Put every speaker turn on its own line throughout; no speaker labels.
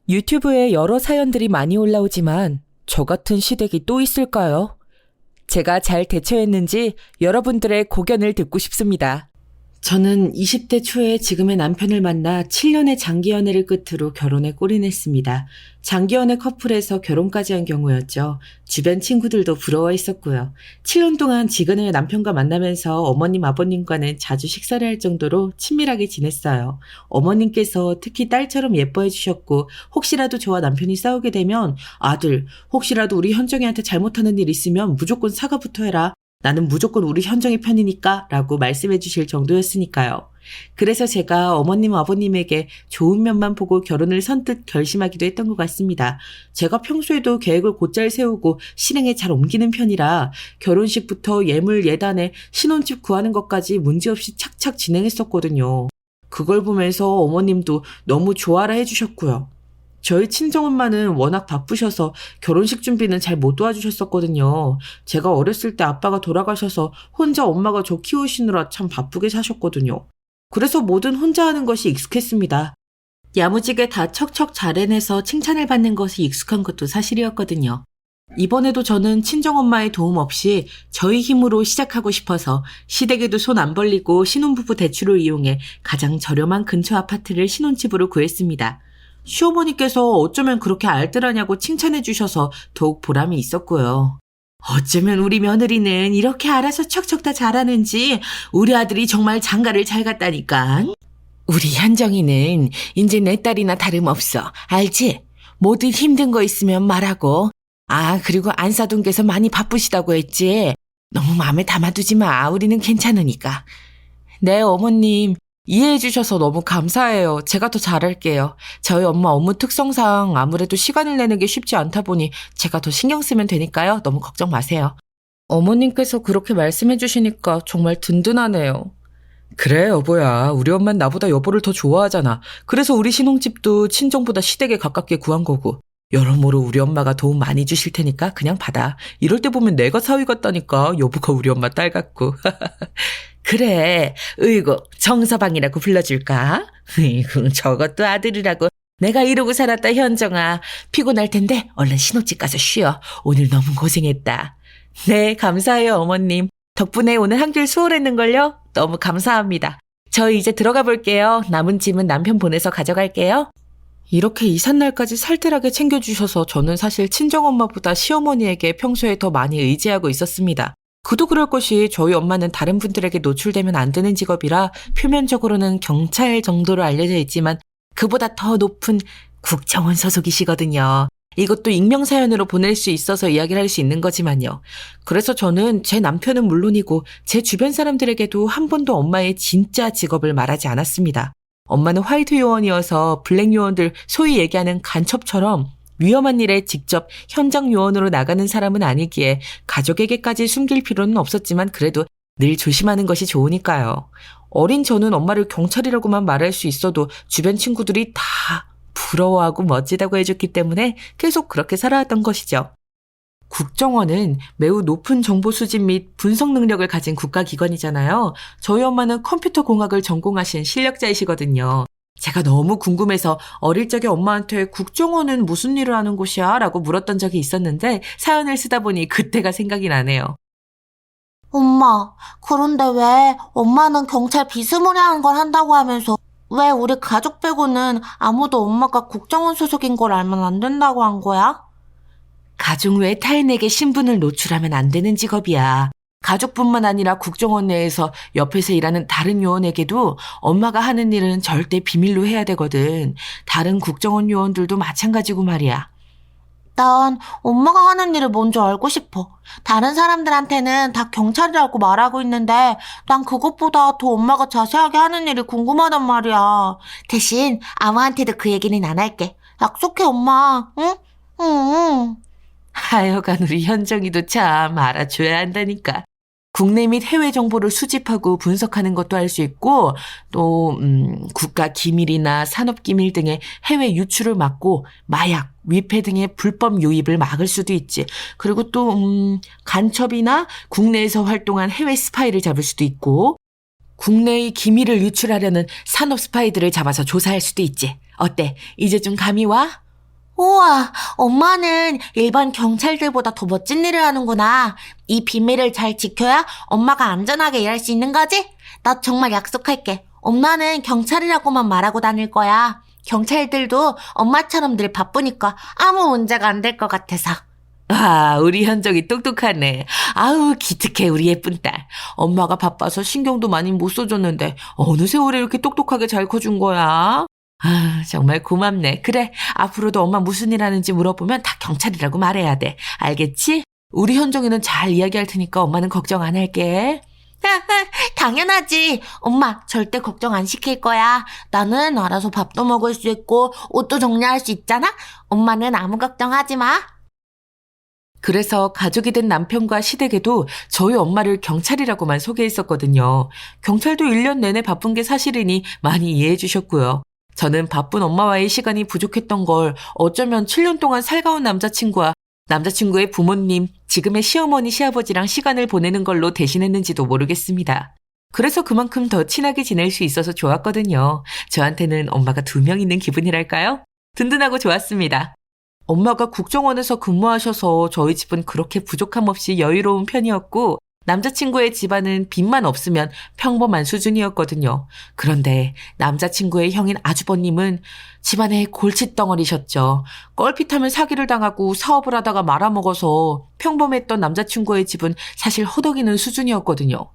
유튜브에 여러 사연들이 많이 올라오지만 저 같은 시댁이 또 있을까요? 제가 잘 대처했는지 여러분들의 고견을 듣고 싶습니다. 저는 20대 초에 지금의 남편을 만나 7년의 장기 연애를 끝으로 결혼에 골인했습니다. 장기 연애 커플에서 결혼까지 한 경우였죠. 주변 친구들도 부러워했었고요. 7년 동안 지금의 남편과 만나면서 어머님, 아버님과는 자주 식사를 할 정도로 친밀하게 지냈어요. 어머님께서 특히 딸처럼 예뻐해 주셨고 혹시라도 저와 남편이 싸우게 되면 아들, 혹시라도 우리 현정이한테 잘못하는 일 있으면 무조건 사과부터 해라. 나는 무조건 우리 현정이 편이니까 라고 말씀해 주실 정도였으니까요. 그래서 제가 어머님 아버님에게 좋은 면만 보고 결혼을 선뜻 결심하기도 했던 것 같습니다. 제가 평소에도 계획을 곧잘 세우고 실행에 잘 옮기는 편이라 결혼식부터 예물 예단에 신혼집 구하는 것까지 문제없이 착착 진행했었거든요. 그걸 보면서 어머님도 너무 좋아라 해주셨고요. 저희 친정엄마는 워낙 바쁘셔서 결혼식 준비는 잘 못 도와주셨었거든요. 제가 어렸을 때 아빠가 돌아가셔서 혼자 엄마가 저 키우시느라 참 바쁘게 사셨거든요. 그래서 뭐든 혼자 하는 것이 익숙했습니다. 야무지게 다 척척 잘 해내서 칭찬을 받는 것이 익숙한 것도 사실이었거든요. 이번에도 저는 친정엄마의 도움 없이 저희 힘으로 시작하고 싶어서 시댁에도 손 안 벌리고 신혼부부 대출을 이용해 가장 저렴한 근처 아파트를 신혼집으로 구했습니다. 시어머니께서 어쩌면 그렇게 알뜰하냐고 칭찬해 주셔서 더욱 보람이 있었고요. 어쩌면 우리 며느리는 이렇게 알아서 척척 다 잘하는지 우리 아들이 정말 장가를 잘 갔다니까. 우리 현정이는 이제 내 딸이나 다름없어. 알지? 뭐든 힘든 거 있으면 말하고. 아, 그리고 안사돈께서 많이 바쁘시다고 했지? 너무 마음에 담아두지 마. 우리는 괜찮으니까. 네, 어머님. 이해해 주셔서 너무 감사해요. 제가 더 잘할게요. 저희 엄마 업무 특성상 아무래도 시간을 내는 게 쉽지 않다 보니 제가 더 신경 쓰면 되니까요. 너무 걱정 마세요. 어머님께서 그렇게 말씀해 주시니까 정말 든든하네요. 그래, 여보야. 우리 엄마는 나보다 여보를 더 좋아하잖아. 그래서 우리 신혼집도 친정보다 시댁에 가깝게 구한 거고. 여러모로 우리 엄마가 도움 많이 주실 테니까 그냥 받아. 이럴 때 보면 내가 사위 같다니까. 여보가 우리 엄마 딸 같고. 그래, 으이구, 정서방이라고 불러줄까? 으이구, 저것도 아들이라고. 내가 이러고 살았다, 현정아. 피곤할 텐데 얼른 신혼집 가서 쉬어. 오늘 너무 고생했다. 네, 감사해요, 어머님. 덕분에 오늘 한결 수월했는걸요? 너무 감사합니다. 저 이제 들어가 볼게요. 남은 짐은 남편 보내서 가져갈게요. 이렇게 이삿날까지 살뜰하게 챙겨주셔서 저는 사실 친정엄마보다 시어머니에게 평소에 더 많이 의지하고 있었습니다. 그도 그럴 것이 저희 엄마는 다른 분들에게 노출되면 안 되는 직업이라 표면적으로는 경찰 정도로 알려져 있지만 그보다 더 높은 국정원 소속이시거든요. 이것도 익명사연으로 보낼 수 있어서 이야기를 할 수 있는 거지만요. 그래서 저는 제 남편은 물론이고 제 주변 사람들에게도 한 번도 엄마의 진짜 직업을 말하지 않았습니다. 엄마는 화이트 요원이어서 블랙 요원들 소위 얘기하는 간첩처럼 위험한 일에 직접 현장 요원으로 나가는 사람은 아니기에 가족에게까지 숨길 필요는 없었지만 그래도 늘 조심하는 것이 좋으니까요. 어린 저는 엄마를 경찰이라고만 말할 수 있어도 주변 친구들이 다 부러워하고 멋지다고 해줬기 때문에 계속 그렇게 살아왔던 것이죠. 국정원은 매우 높은 정보 수집 및 분석 능력을 가진 국가기관이잖아요. 저희 엄마는 컴퓨터 공학을 전공하신 실력자이시거든요. 제가 너무 궁금해서 어릴 적에 엄마한테 국정원은 무슨 일을 하는 곳이야? 라고 물었던 적이 있었는데 사연을 쓰다 보니 그때가 생각이 나네요.
엄마, 그런데 왜 엄마는 경찰 비스무리한 걸 한다고 하면서 왜 우리 가족 빼고는 아무도 엄마가 국정원 소속인 걸 알면 안 된다고 한 거야?
가족 외 타인에게 신분을 노출하면 안 되는 직업이야. 가족뿐만 아니라 국정원 내에서 옆에서 일하는 다른 요원에게도 엄마가 하는 일은 절대 비밀로 해야 되거든. 다른 국정원 요원들도 마찬가지고 말이야.
난 엄마가 하는 일을 먼저 알고 싶어. 다른 사람들한테는 다 경찰이라고 말하고 있는데 난 그것보다 더 엄마가 자세하게 하는 일이 궁금하단 말이야. 대신 아무한테도 그 얘기는 안 할게. 약속해, 엄마. 응? 응.
하여간 우리 현정이도 참 알아줘야 한다니까. 국내 및 해외 정보를 수집하고 분석하는 것도 할 수 있고 또 국가 기밀이나 산업 기밀 등의 해외 유출을 막고 마약, 위패 등의 불법 유입을 막을 수도 있지. 그리고 또 간첩이나 국내에서 활동한 해외 스파이를 잡을 수도 있고 국내의 기밀을 유출하려는 산업 스파이들을 잡아서 조사할 수도 있지. 어때? 이제 좀 감이 와?
우와, 엄마는 일반 경찰들보다 더 멋진 일을 하는구나. 이 비밀을 잘 지켜야 엄마가 안전하게 일할 수 있는 거지? 나 정말 약속할게. 엄마는 경찰이라고만 말하고 다닐 거야. 경찰들도 엄마처럼 늘 바쁘니까 아무 문제가 안 될 것 같아서.
아, 우리 현정이 똑똑하네. 아우, 기특해, 우리 예쁜 딸. 엄마가 바빠서 신경도 많이 못 써줬는데 어느 세월에 이렇게 똑똑하게 잘 커준 거야? 아, 정말 고맙네. 그래, 앞으로도 엄마 무슨 일 하는지 물어보면 다 경찰이라고 말해야 돼. 알겠지? 우리 현정이는 잘 이야기할 테니까 엄마는 걱정 안 할게.
당연하지. 엄마 절대 걱정 안 시킬 거야. 나는 알아서 밥도 먹을 수 있고 옷도 정리할 수 있잖아. 엄마는 아무 걱정하지 마.
그래서 가족이 된 남편과 시댁에도 저희 엄마를 경찰이라고만 소개했었거든요. 경찰도 1년 내내 바쁜 게 사실이니 많이 이해해 주셨고요. 저는 바쁜 엄마와의 시간이 부족했던 걸 어쩌면 7년 동안 살가운 남자친구의 부모님, 지금의 시어머니, 시아버지랑 시간을 보내는 걸로 대신했는지도 모르겠습니다. 그래서 그만큼 더 친하게 지낼 수 있어서 좋았거든요. 저한테는 엄마가 2명 있는 기분이랄까요? 든든하고 좋았습니다. 엄마가 국정원에서 근무하셔서 저희 집은 그렇게 부족함 없이 여유로운 편이었고 남자친구의 집안은 빚만 없으면 평범한 수준이었거든요. 그런데 남자친구의 형인 아주버님은 집안의 골칫덩어리셨죠. 껄핏하면 사기를 당하고 사업을 하다가 말아먹어서 평범했던 남자친구의 집은 사실 허덕이는 수준이었거든요.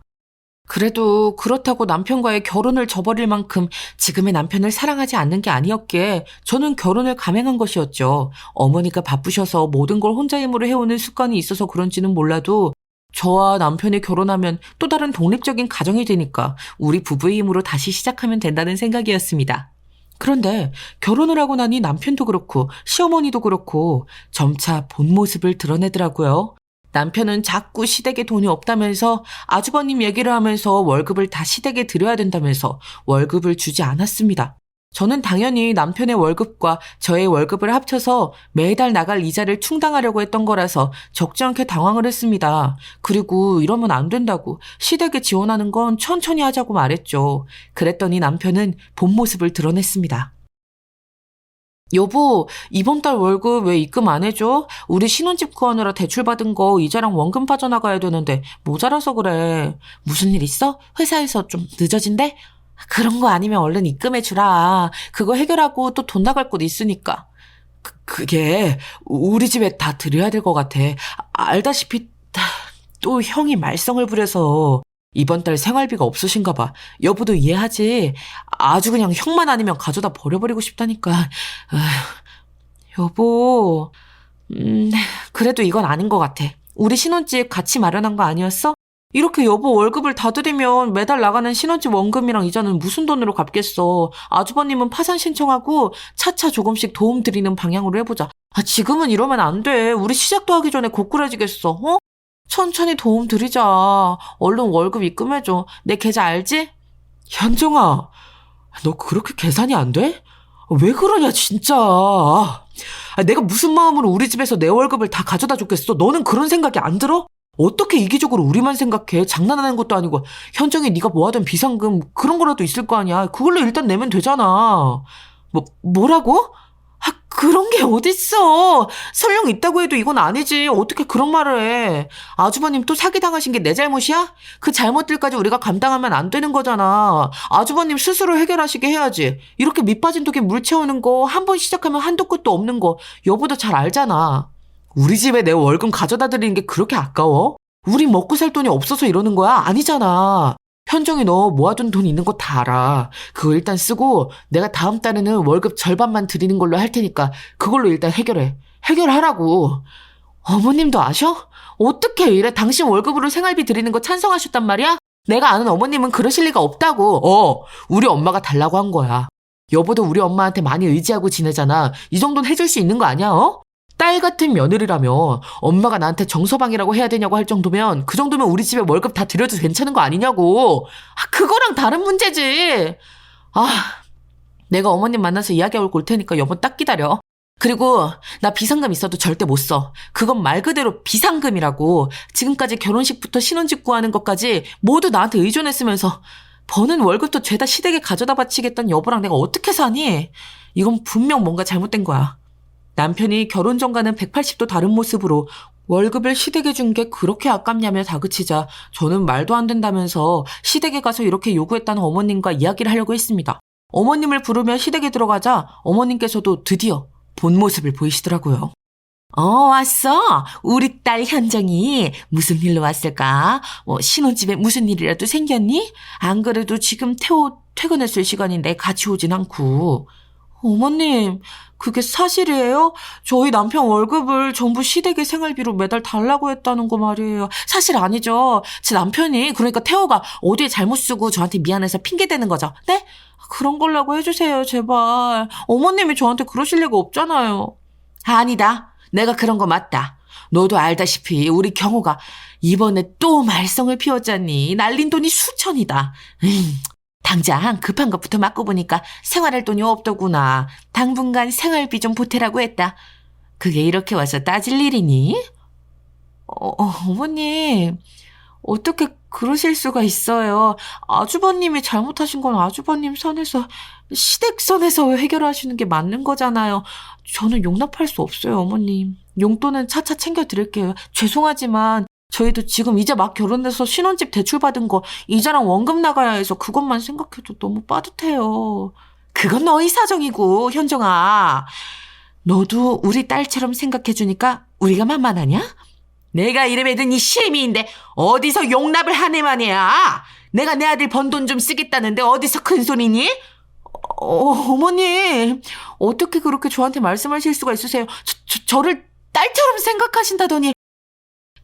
그래도 그렇다고 남편과의 결혼을 저버릴 만큼 지금의 남편을 사랑하지 않는 게 아니었기에 저는 결혼을 감행한 것이었죠. 어머니가 바쁘셔서 모든 걸 혼자 힘으로 해오는 습관이 있어서 그런지는 몰라도 저와 남편이 결혼하면 또 다른 독립적인 가정이 되니까 우리 부부의 힘으로 다시 시작하면 된다는 생각이었습니다. 그런데 결혼을 하고 나니 남편도 그렇고 시어머니도 그렇고 점차 본 모습을 드러내더라고요. 남편은 자꾸 시댁에 돈이 없다면서 아주버님 얘기를 하면서 월급을 다 시댁에 드려야 된다면서 월급을 주지 않았습니다. 저는 당연히 남편의 월급과 저의 월급을 합쳐서 매달 나갈 이자를 충당하려고 했던 거라서 적지 않게 당황을 했습니다. 그리고 이러면 안 된다고 시댁에 지원하는 건 천천히 하자고 말했죠. 그랬더니 남편은 본 모습을 드러냈습니다. 여보, 이번 달 월급 왜 입금 안 해줘? 우리 신혼집 구하느라 대출받은 거 이자랑 원금 빠져나가야 되는데 모자라서 그래. 무슨 일 있어? 회사에서 좀 늦어진대? 그런 거 아니면 얼른 입금해주라. 그거 해결하고 또 돈 나갈 곳 있으니까. 그게 우리 집에 다 드려야 될 것 같아. 알다시피 또 형이 말썽을 부려서 이번 달 생활비가 없으신가 봐. 여보도 이해하지? 아주 그냥 형만 아니면 가져다 버려버리고 싶다니까. 여보, 그래도 이건 아닌 것 같아. 우리 신혼집 같이 마련한 거 아니었어? 이렇게 여보 월급을 다 드리면 매달 나가는 신혼집 원금이랑 이자는 무슨 돈으로 갚겠어. 아주버님은 파산 신청하고 차차 조금씩 도움 드리는 방향으로 해보자. 지금은 이러면 안 돼. 우리 시작도 하기 전에 고꾸라지겠어. 어? 천천히 도움 드리자. 얼른 월급 입금해줘. 내 계좌 알지? 현정아, 너 그렇게 계산이 안 돼? 왜 그러냐 진짜. 내가 무슨 마음으로 우리 집에서 내 월급을 다 가져다 줬겠어. 너는 그런 생각이 안 들어? 어떻게 이기적으로 우리만 생각해. 장난하는 것도 아니고. 현정이 네가 모아둔 비상금 그런 거라도 있을 거 아니야. 그걸로 일단 내면 되잖아. 뭐라고? 그런 게 어딨어. 설령 있다고 해도 이건 아니지. 어떻게 그런 말을 해. 아주버님 또 사기당하신 게 내 잘못이야? 그 잘못들까지 우리가 감당하면 안 되는 거잖아. 아주버님 스스로 해결하시게 해야지. 이렇게 밑빠진 독에 물 채우는 거 한 번 시작하면 한도 끝도 없는 거 여보도 잘 알잖아. 우리 집에 내 월급 가져다 드리는 게 그렇게 아까워? 우리 먹고 살 돈이 없어서 이러는 거야? 아니잖아. 현정이 너 모아둔 돈 있는 거 다 알아. 그거 일단 쓰고 내가 다음 달에는 월급 절반만 드리는 걸로 할 테니까 그걸로 일단 해결해. 해결하라고. 어머님도 아셔? 어떻게 이래? 당신 월급으로 생활비 드리는 거 찬성하셨단 말이야? 내가 아는 어머님은 그러실 리가 없다고. 우리 엄마가 달라고 한 거야. 여보도 우리 엄마한테 많이 의지하고 지내잖아. 이 정도는 해줄 수 있는 거 아니야? 딸 같은 며느리라며 엄마가 나한테 정서방이라고 해야 되냐고 할 정도면 그 정도면 우리 집에 월급 다 드려도 괜찮은 거 아니냐고. 그거랑 다른 문제지. 내가 어머님 만나서 이야기하고 올 테니까 여보 딱 기다려. 그리고 나 비상금 있어도 절대 못 써. 그건 말 그대로 비상금이라고. 지금까지 결혼식부터 신혼집 구하는 것까지 모두 나한테 의존했으면서 버는 월급도 죄다 시댁에 가져다 바치겠다는 여보랑 내가 어떻게 사니? 이건 분명 뭔가 잘못된 거야. 남편이 결혼 전과는 180도 다른 모습으로 월급을 시댁에 준 게 그렇게 아깝냐며 다그치자 저는 말도 안 된다면서 시댁에 가서 이렇게 요구했다는 어머님과 이야기를 하려고 했습니다. 어머님을 부르며 시댁에 들어가자 어머님께서도 드디어 본 모습을 보이시더라고요. 왔어? 우리 딸 현정이 무슨 일로 왔을까? 신혼집에 무슨 일이라도 생겼니? 안 그래도 지금 태호 퇴근했을 시간인데 같이 오진 않고. 어머님, 그게 사실이에요? 저희 남편 월급을 전부 시댁에 생활비로 매달 달라고 했다는 거 말이에요. 사실 아니죠. 제 남편이, 그러니까 태호가 어디에 잘못 쓰고 저한테 미안해서 핑계대는 거죠. 네? 그런 걸라고 해주세요, 제발. 어머님이 저한테 그러실 리가 없잖아요. 아니다. 내가 그런 거 맞다. 너도 알다시피 우리 경호가 이번에 또 말썽을 피웠잖니. 날린 돈이 수천이다. 당장 급한 것부터 맡고 보니까 생활할 돈이 없더구나. 당분간 생활비 좀 보태라고 했다. 그게 이렇게 와서 따질 일이니? 어머님, 어떻게 그러실 수가 있어요. 아주버님이 잘못하신 건 아주버님 선에서, 시댁 선에서 해결하시는 게 맞는 거잖아요. 저는 용납할 수 없어요, 어머님. 용돈은 차차 챙겨드릴게요. 죄송하지만 저희도 지금 이제 막 결혼해서 신혼집 대출받은 거 이자랑 원금 나가야 해서 그것만 생각해도 너무 빠듯해요. 그건 너희 사정이고, 현정아. 너도 우리 딸처럼 생각해주니까 우리가 만만하냐? 내가 이름에 든 이 시애미인데 어디서 용납을 하네 말이야. 내가 내 아들 번 돈 좀 쓰겠다는데 어디서 큰 소리니? 어머님, 어떻게 그렇게 저한테 말씀하실 수가 있으세요? 저를 딸처럼 생각하신다더니.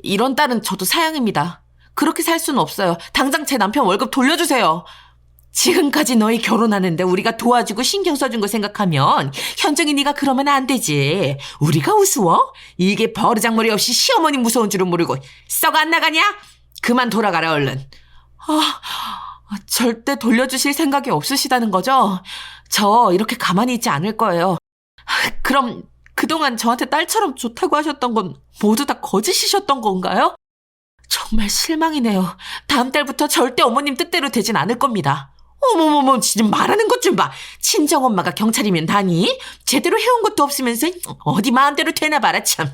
이런 딸은 저도 사양입니다. 그렇게 살 수는 없어요. 당장 제 남편 월급 돌려주세요. 지금까지 너희 결혼하는데 우리가 도와주고 신경 써준 거 생각하면 현정이 네가 그러면 안 되지. 우리가 우스워? 이게 버르장머리 없이 시어머니 무서운 줄은 모르고 썩 안 나가냐? 그만 돌아가라 얼른. 절대 돌려주실 생각이 없으시다는 거죠? 저 이렇게 가만히 있지 않을 거예요. 그럼 그동안 저한테 딸처럼 좋다고 하셨던 건 모두 다 거짓이셨던 건가요? 정말 실망이네요. 다음 달부터 절대 어머님 뜻대로 되진 않을 겁니다. 어머머머, 지금 말하는 것 좀 봐. 친정엄마가 경찰이면 다니? 제대로 해온 것도 없으면서 어디 마음대로 되나 봐라 참.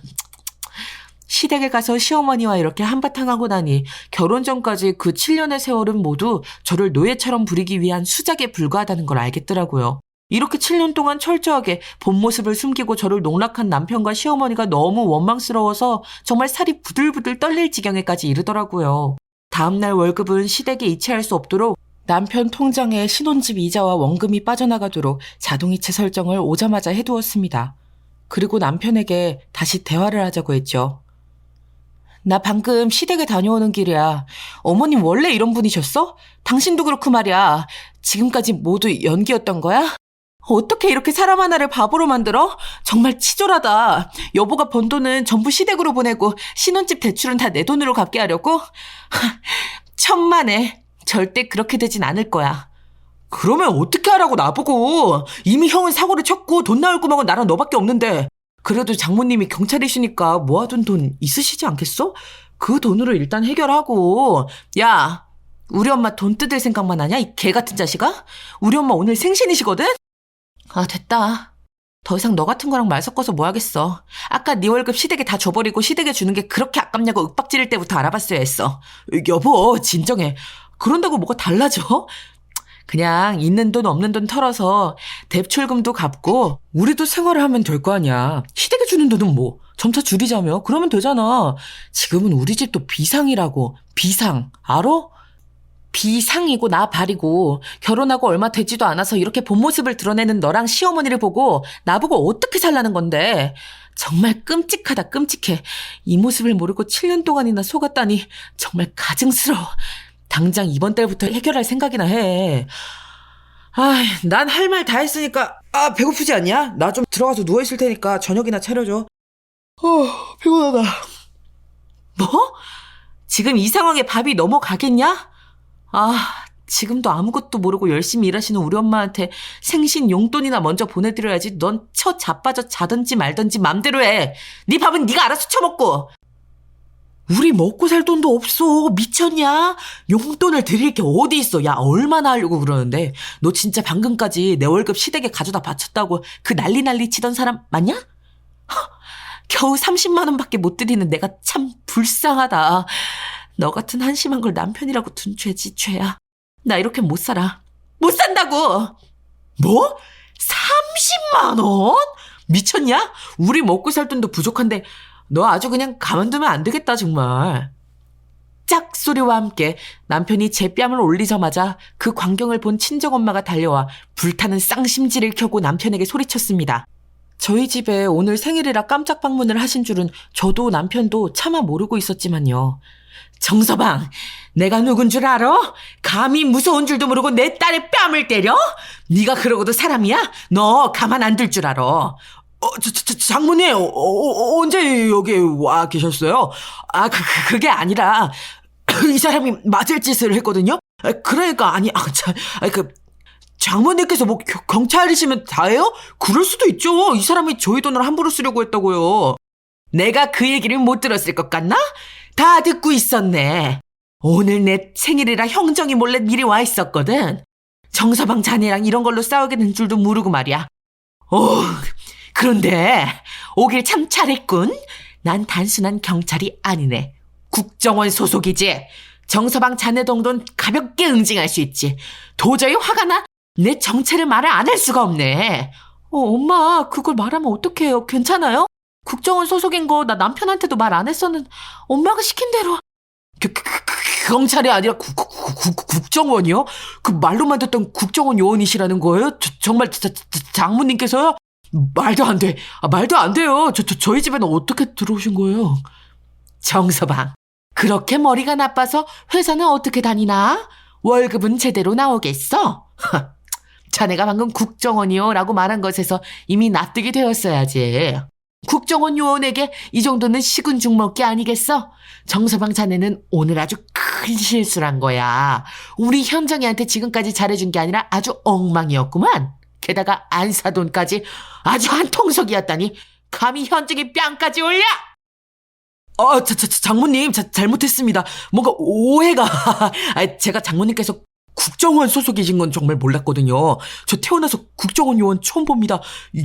시댁에 가서 시어머니와 이렇게 한바탕 하고 나니 결혼 전까지 그 7년의 세월은 모두 저를 노예처럼 부리기 위한 수작에 불과하다는 걸 알겠더라고요. 이렇게 7년 동안 철저하게 본 모습을 숨기고 저를 농락한 남편과 시어머니가 너무 원망스러워서 정말 살이 부들부들 떨릴 지경에까지 이르더라고요. 다음날 월급은 시댁에 이체할 수 없도록 남편 통장에 신혼집 이자와 원금이 빠져나가도록 자동이체 설정을 오자마자 해두었습니다. 그리고 남편에게 다시 대화를 하자고 했죠. 나 방금 시댁에 다녀오는 길이야. 어머님 원래 이런 분이셨어? 당신도 그렇고 말이야. 지금까지 모두 연기였던 거야? 어떻게 이렇게 사람 하나를 바보로 만들어? 정말 치졸하다. 여보가 번 돈은 전부 시댁으로 보내고 신혼집 대출은 다 내 돈으로 갚게 하려고? 천만에. 절대 그렇게 되진 않을 거야. 그러면 어떻게 하라고 나보고. 이미 형은 사고를 쳤고 돈 나올 구멍은 나랑 너밖에 없는데. 그래도 장모님이 경찰이시니까 모아둔 돈 있으시지 않겠어? 그 돈으로 일단 해결하고. 야, 우리 엄마 돈 뜯을 생각만 하냐? 이 개 같은 자식아? 우리 엄마 오늘 생신이시거든? 됐다. 더 이상 너 같은 거랑 말 섞어서 뭐 하겠어. 아까 네 월급 시댁에 다 줘버리고 시댁에 주는 게 그렇게 아깝냐고 윽박지를 때부터 알아봤어야 했어. 여보, 진정해. 그런다고 뭐가 달라져? 그냥 있는 돈 없는 돈 털어서 대출금도 갚고 우리도 생활을 하면 될 거 아니야. 시댁에 주는 돈은 뭐 점차 줄이자며 그러면 되잖아. 지금은 우리 집도 비상이라고. 비상. 알아? 비상이고 나 발이고 결혼하고 얼마 되지도 않아서 이렇게 본 모습을 드러내는 너랑 시어머니를 보고 나보고 어떻게 살라는 건데. 정말 끔찍하다 끔찍해. 이 모습을 모르고 7년 동안이나 속았다니 정말 가증스러워. 당장 이번 달부터 해결할 생각이나 해. 난 할 말 다 했으니까. 배고프지 않냐? 나 좀 들어가서 누워있을 테니까 저녁이나 차려줘. 피곤하다. 뭐? 지금 이 상황에 밥이 넘어가겠냐? 지금도 아무것도 모르고 열심히 일하시는 우리 엄마한테 생신 용돈이나 먼저 보내드려야지. 넌 자빠져 자든지 말든지 맘대로 해. 네 밥은 네가 알아서 처먹고. 우리 먹고 살 돈도 없어. 미쳤냐? 용돈을 드릴 게 어디 있어. 야, 얼마나 하려고 그러는데. 너 진짜 방금까지 내 월급 시댁에 가져다 바쳤다고 그 난리 치던 사람 맞냐? 겨우 30만 원밖에 못 드리는 내가 참 불쌍하다. 너 같은 한심한 걸 남편이라고 둔 죄지, 죄야. 나 이렇게 못 살아. 못 산다고! 뭐? 30만 원? 미쳤냐? 우리 먹고 살 돈도 부족한데 너 아주 그냥 가만두면 안 되겠다, 정말. 짝소리와 함께 남편이 제 뺨을 올리자마자 그 광경을 본 친정엄마가 달려와 불타는 쌍심지를 켜고 남편에게 소리쳤습니다. 저희 집에 오늘 생일이라 깜짝 방문을 하신 줄은 저도 남편도 차마 모르고 있었지만요. 정서방, 내가 누군 줄 알아? 감히 무서운 줄도 모르고 내 딸의 뺨을 때려? 네가 그러고도 사람이야? 너 가만 안 둘 줄 알아. 장모님, 언제 여기 와 계셨어요? 그게 아니라, 이 사람이 맞을 짓을 했거든요? 그러니까, 장모님께서 뭐 경찰이시면 다예요? 그럴 수도 있죠. 이 사람이 저희 돈을 함부로 쓰려고 했다고요. 내가 그 얘기를 못 들었을 것 같나? 다 듣고 있었네. 오늘 내 생일이라 형정이 몰래 미리 와 있었거든. 정서방 자네랑 이런 걸로 싸우게 된 줄도 모르고 말이야. 그런데 오길 참 잘했군. 난 단순한 경찰이 아니네. 국정원 소속이지. 정서방 자네 정도는 가볍게 응징할 수 있지. 도저히 화가 나 내 정체를 말을 안 할 수가 없네. 엄마, 그걸 말하면 어떡해요? 괜찮아요? 국정원 소속인 거 나 남편한테도 말 안 했었는데 엄마가 시킨 대로. 경찰이 아니라 국정원이요? 그 말로만 듣던 국정원 요원이시라는 거예요? 정말 장모님께서요? 말도 안 돼. 말도 안 돼요. 저희 집에는 어떻게 들어오신 거예요? 정서방, 그렇게 머리가 나빠서 회사는 어떻게 다니나? 월급은 제대로 나오겠어? 자네가 방금 국정원이요 라고 말한 것에서 이미 납득이 되었어야지. 국정원 요원에게 이 정도는 식은 죽 먹기 아니겠어? 정서방 자네는 오늘 아주 큰 실수를 한 거야. 우리 현정이한테 지금까지 잘해준 게 아니라 아주 엉망이었구만. 게다가 안사돈까지 아주 한 통속이었다니 감히 현정이 뺨까지 올려! 장모님, 잘못했습니다. 뭔가 오해가. 제가 장모님께서 국정원 소속이신 건 정말 몰랐거든요. 저 태어나서 국정원 요원 처음 봅니다.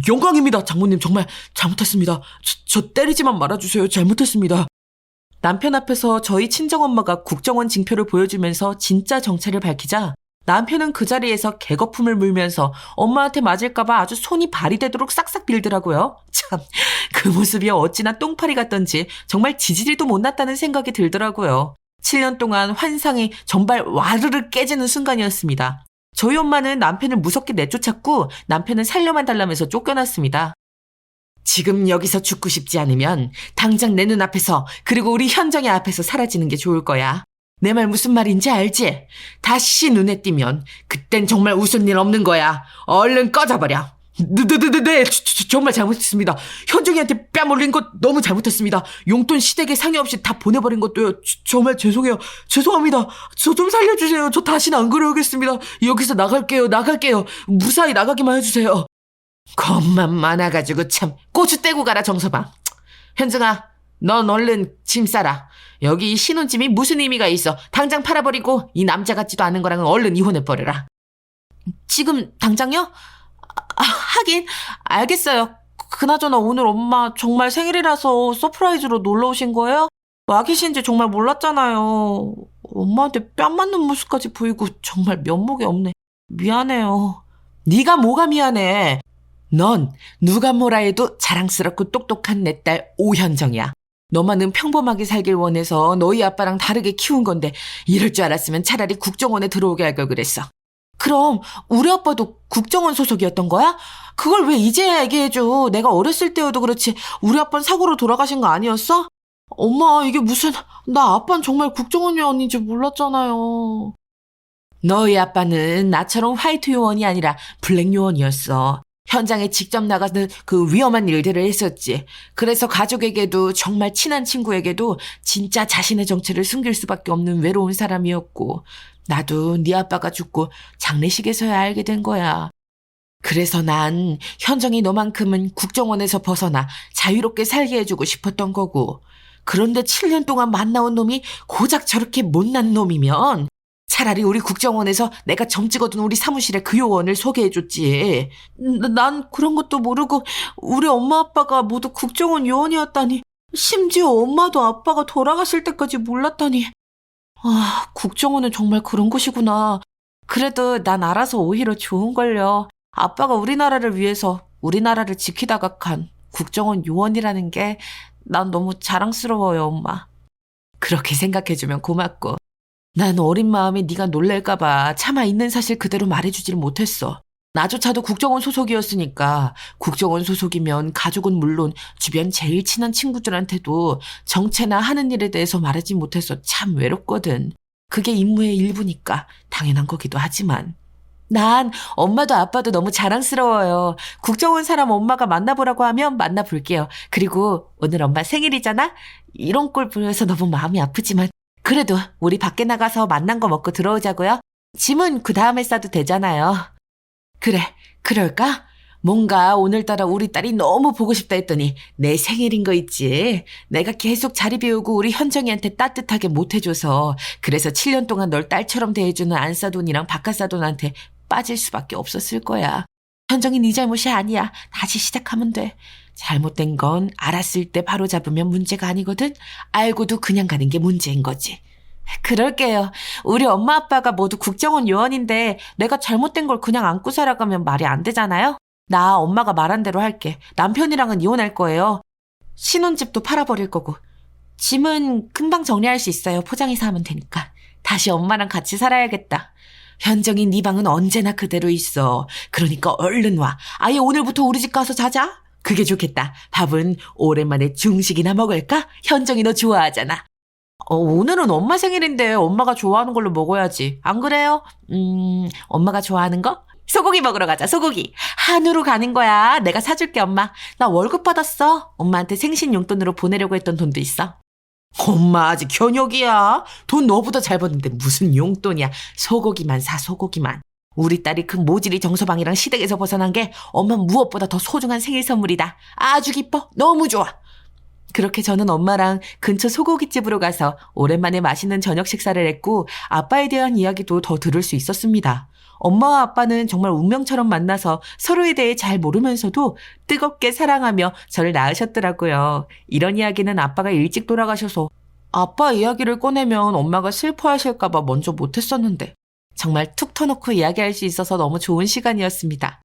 영광입니다. 장모님, 정말 잘못했습니다. 저 때리지만 말아주세요. 잘못했습니다. 남편 앞에서 저희 친정엄마가 국정원 징표를 보여주면서 진짜 정체를 밝히자 남편은 그 자리에서 개거품을 물면서 엄마한테 맞을까봐 아주 손이 발이 되도록 싹싹 빌더라고요. 참, 그 모습이 어찌나 똥파리 같던지 정말 지지리도 못났다는 생각이 들더라고요. 7년 동안 환상이 전발 와르르 깨지는 순간이었습니다. 저희 엄마는 남편을 무섭게 내쫓았고 남편은 살려만 달라면서 쫓겨났습니다. 지금 여기서 죽고 싶지 않으면 당장 내 눈앞에서 그리고 우리 현정이 앞에서 사라지는 게 좋을 거야. 내 말 무슨 말인지 알지? 다시 눈에 띄면 그땐 정말 웃을 일 없는 거야. 얼른 꺼져버려. 네, 정말 잘못했습니다. 현정이한테 뺨 올린 것 너무 잘못했습니다. 용돈 시댁에 상의 없이 다 보내버린 것도요. 정말 죄송해요. 죄송합니다. 저 좀 살려주세요. 저 다시는 안 그러겠습니다. 여기서 나갈게요. 무사히 나가기만 해주세요. 겁만 많아가지고 참. 고추 떼고 가라, 정서방. 현정아, 넌 얼른 짐 싸라. 여기 이 신혼짐이 무슨 의미가 있어. 당장 팔아버리고 이 남자 같지도 않은 거랑은 얼른 이혼해버려라. 지금 당장요? 하긴 알겠어요. 그나저나 오늘 엄마 정말 생일이라서 서프라이즈로 놀러 오신 거예요? 와 계신지 정말 몰랐잖아요. 엄마한테 뺨 맞는 모습까지 보이고 정말 면목이 없네. 미안해요. 네가 뭐가 미안해. 넌 누가 뭐라 해도 자랑스럽고 똑똑한 내 딸 오현정이야. 너만은 평범하게 살길 원해서 너희 아빠랑 다르게 키운 건데 이럴 줄 알았으면 차라리 국정원에 들어오게 할 걸 그랬어. 그럼 우리 아빠도 국정원 소속이었던 거야? 그걸 왜 이제야 얘기해줘. 내가 어렸을 때여도 그렇지 우리 아빠는 사고로 돌아가신 거 아니었어? 엄마, 이게 무슨, 나 아빠는 정말 국정원 요원인지 몰랐잖아요. 너희 아빠는 나처럼 화이트 요원이 아니라 블랙 요원이었어. 현장에 직접 나가서 그 위험한 일들을 했었지. 그래서 가족에게도 정말 친한 친구에게도 진짜 자신의 정체를 숨길 수밖에 없는 외로운 사람이었고 나도 네 아빠가 죽고 장례식에서야 알게 된 거야. 그래서 난 현정이 너만큼은 국정원에서 벗어나 자유롭게 살게 해주고 싶었던 거고 그런데 7년 동안 만나온 놈이 고작 저렇게 못난 놈이면 차라리 우리 국정원에서 내가 점 찍어둔 우리 사무실에 그 요원을 소개해줬지. 난 그런 것도 모르고 우리 엄마 아빠가 모두 국정원 요원이었다니. 심지어 엄마도 아빠가 돌아가실 때까지 몰랐다니. 아, 국정원은 정말 그런 곳이구나. 그래도 난 알아서 오히려 좋은걸요. 아빠가 우리나라를 위해서 우리나라를 지키다가 간 국정원 요원이라는 게 난 너무 자랑스러워요, 엄마. 그렇게 생각해주면 고맙고. 난 어린 마음에 네가 놀랄까봐 차마 있는 사실 그대로 말해주질 못했어. 나조차도 국정원 소속이었으니까 국정원 소속이면 가족은 물론 주변 제일 친한 친구들한테도 정체나 하는 일에 대해서 말하지 못해서 참 외롭거든. 그게 임무의 일부니까 당연한 거기도 하지만. 난 엄마도 아빠도 너무 자랑스러워요. 국정원 사람 엄마가 만나보라고 하면 만나볼게요. 그리고 오늘 엄마 생일이잖아? 이런 꼴 보여서 너무 마음이 아프지만 그래도 우리 밖에 나가서 만난 거 먹고 들어오자고요. 짐은 그 다음에 싸도 되잖아요. 그래, 그럴까? 뭔가 오늘따라 우리 딸이 너무 보고 싶다 했더니 내 생일인 거 있지. 내가 계속 자리 비우고 우리 현정이한테 따뜻하게 못해줘서 그래서 7년 동안 널 딸처럼 대해주는 안사돈이랑 박하사돈한테 빠질 수밖에 없었을 거야. 현정이 네 잘못이 아니야. 다시 시작하면 돼. 잘못된 건 알았을 때 바로 잡으면 문제가 아니거든. 알고도 그냥 가는 게 문제인 거지. 그럴게요. 우리 엄마 아빠가 모두 국정원 요원인데 내가 잘못된 걸 그냥 안고 살아가면 말이 안 되잖아요. 나 엄마가 말한 대로 할게. 남편이랑은 이혼할 거예요. 신혼집도 팔아버릴 거고. 짐은 금방 정리할 수 있어요. 포장해서 하면 되니까. 다시 엄마랑 같이 살아야겠다. 현정이 네 방은 언제나 그대로 있어. 그러니까 얼른 와. 아예 오늘부터 우리 집 가서 자자. 그게 좋겠다. 밥은 오랜만에 중식이나 먹을까? 현정이 너 좋아하잖아. 오늘은 엄마 생일인데 엄마가 좋아하는 걸로 먹어야지. 안 그래요? 엄마가 좋아하는 거? 소고기 먹으러 가자, 소고기. 한우로 가는 거야. 내가 사줄게, 엄마. 나 월급 받았어. 엄마한테 생신 용돈으로 보내려고 했던 돈도 있어. 엄마 아직 현역이야. 돈 너보다 잘 버는데 무슨 용돈이야. 소고기만 사, 소고기만. 우리 딸이 그 모질이 정서방이랑 시댁에서 벗어난 게 엄마 무엇보다 더 소중한 생일 선물이다. 아주 기뻐. 너무 좋아. 그렇게 저는 엄마랑 근처 소고기집으로 가서 오랜만에 맛있는 저녁 식사를 했고 아빠에 대한 이야기도 더 들을 수 있었습니다. 엄마와 아빠는 정말 운명처럼 만나서 서로에 대해 잘 모르면서도 뜨겁게 사랑하며 저를 낳으셨더라고요. 이런 이야기는 아빠가 일찍 돌아가셔서 아빠 이야기를 꺼내면 엄마가 슬퍼하실까봐 먼저 못했었는데 정말 툭 터놓고 이야기할 수 있어서 너무 좋은 시간이었습니다.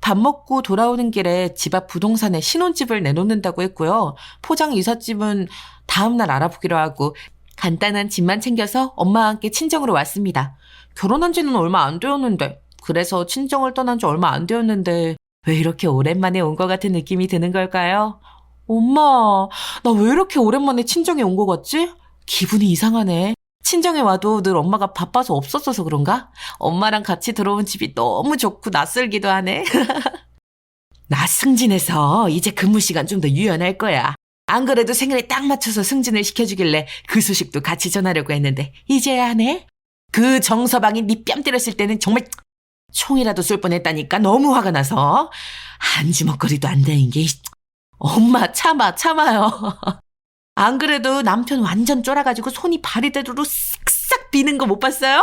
밥 먹고 돌아오는 길에 집 앞 부동산에 신혼집을 내놓는다고 했고요. 포장 이삿짐은 다음날 알아보기로 하고 간단한 짐만 챙겨서 엄마와 함께 친정으로 왔습니다. 결혼한 지는 얼마 안 되었는데 그래서 친정을 떠난 지 얼마 안 되었는데 왜 이렇게 오랜만에 온 것 같은 느낌이 드는 걸까요? 엄마, 나 왜 이렇게 오랜만에 친정에 온 것 같지? 기분이 이상하네. 친정에 와도 늘 엄마가 바빠서 없었어서 그런가? 엄마랑 같이 들어온 집이 너무 좋고 낯설기도 하네. 나 승진해서 이제 근무 시간 좀 더 유연할 거야. 안 그래도 생일에 딱 맞춰서 승진을 시켜주길래 그 소식도 같이 전하려고 했는데 이제야 하네. 그 정서방이 네 뺨 때렸을 때는 정말 총이라도 쏠 뻔했다니까. 너무 화가 나서 한 주먹거리도 안 되는 게. 엄마 참아요. 안 그래도 남편 완전 쫄아가지고 손이 발이 되도록 싹싹 비는 거 못 봤어요?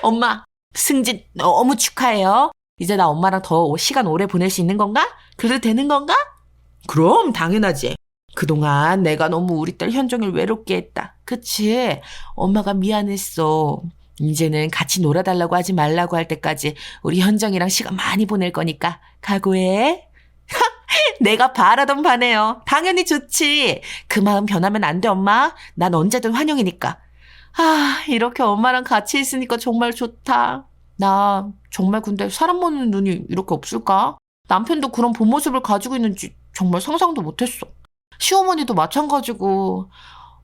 엄마 승진 너무 축하해요. 이제 나 엄마랑 더 시간 오래 보낼 수 있는 건가? 그래도 되는 건가? 그럼 당연하지. 그동안 내가 너무 우리 딸 현정이를 외롭게 했다. 그치? 엄마가 미안했어. 이제는 같이 놀아달라고 하지 말라고 할 때까지 우리 현정이랑 시간 많이 보낼 거니까 각오해. 내가 바라던 바네요. 당연히 좋지. 그 마음 변하면 안 돼, 엄마. 난 언제든 환영이니까. 아, 이렇게 엄마랑 같이 있으니까 정말 좋다. 나 정말 근데 사람 보는 눈이 이렇게 없을까? 남편도 그런 본 모습을 가지고 있는지 정말 상상도 못했어. 시어머니도 마찬가지고.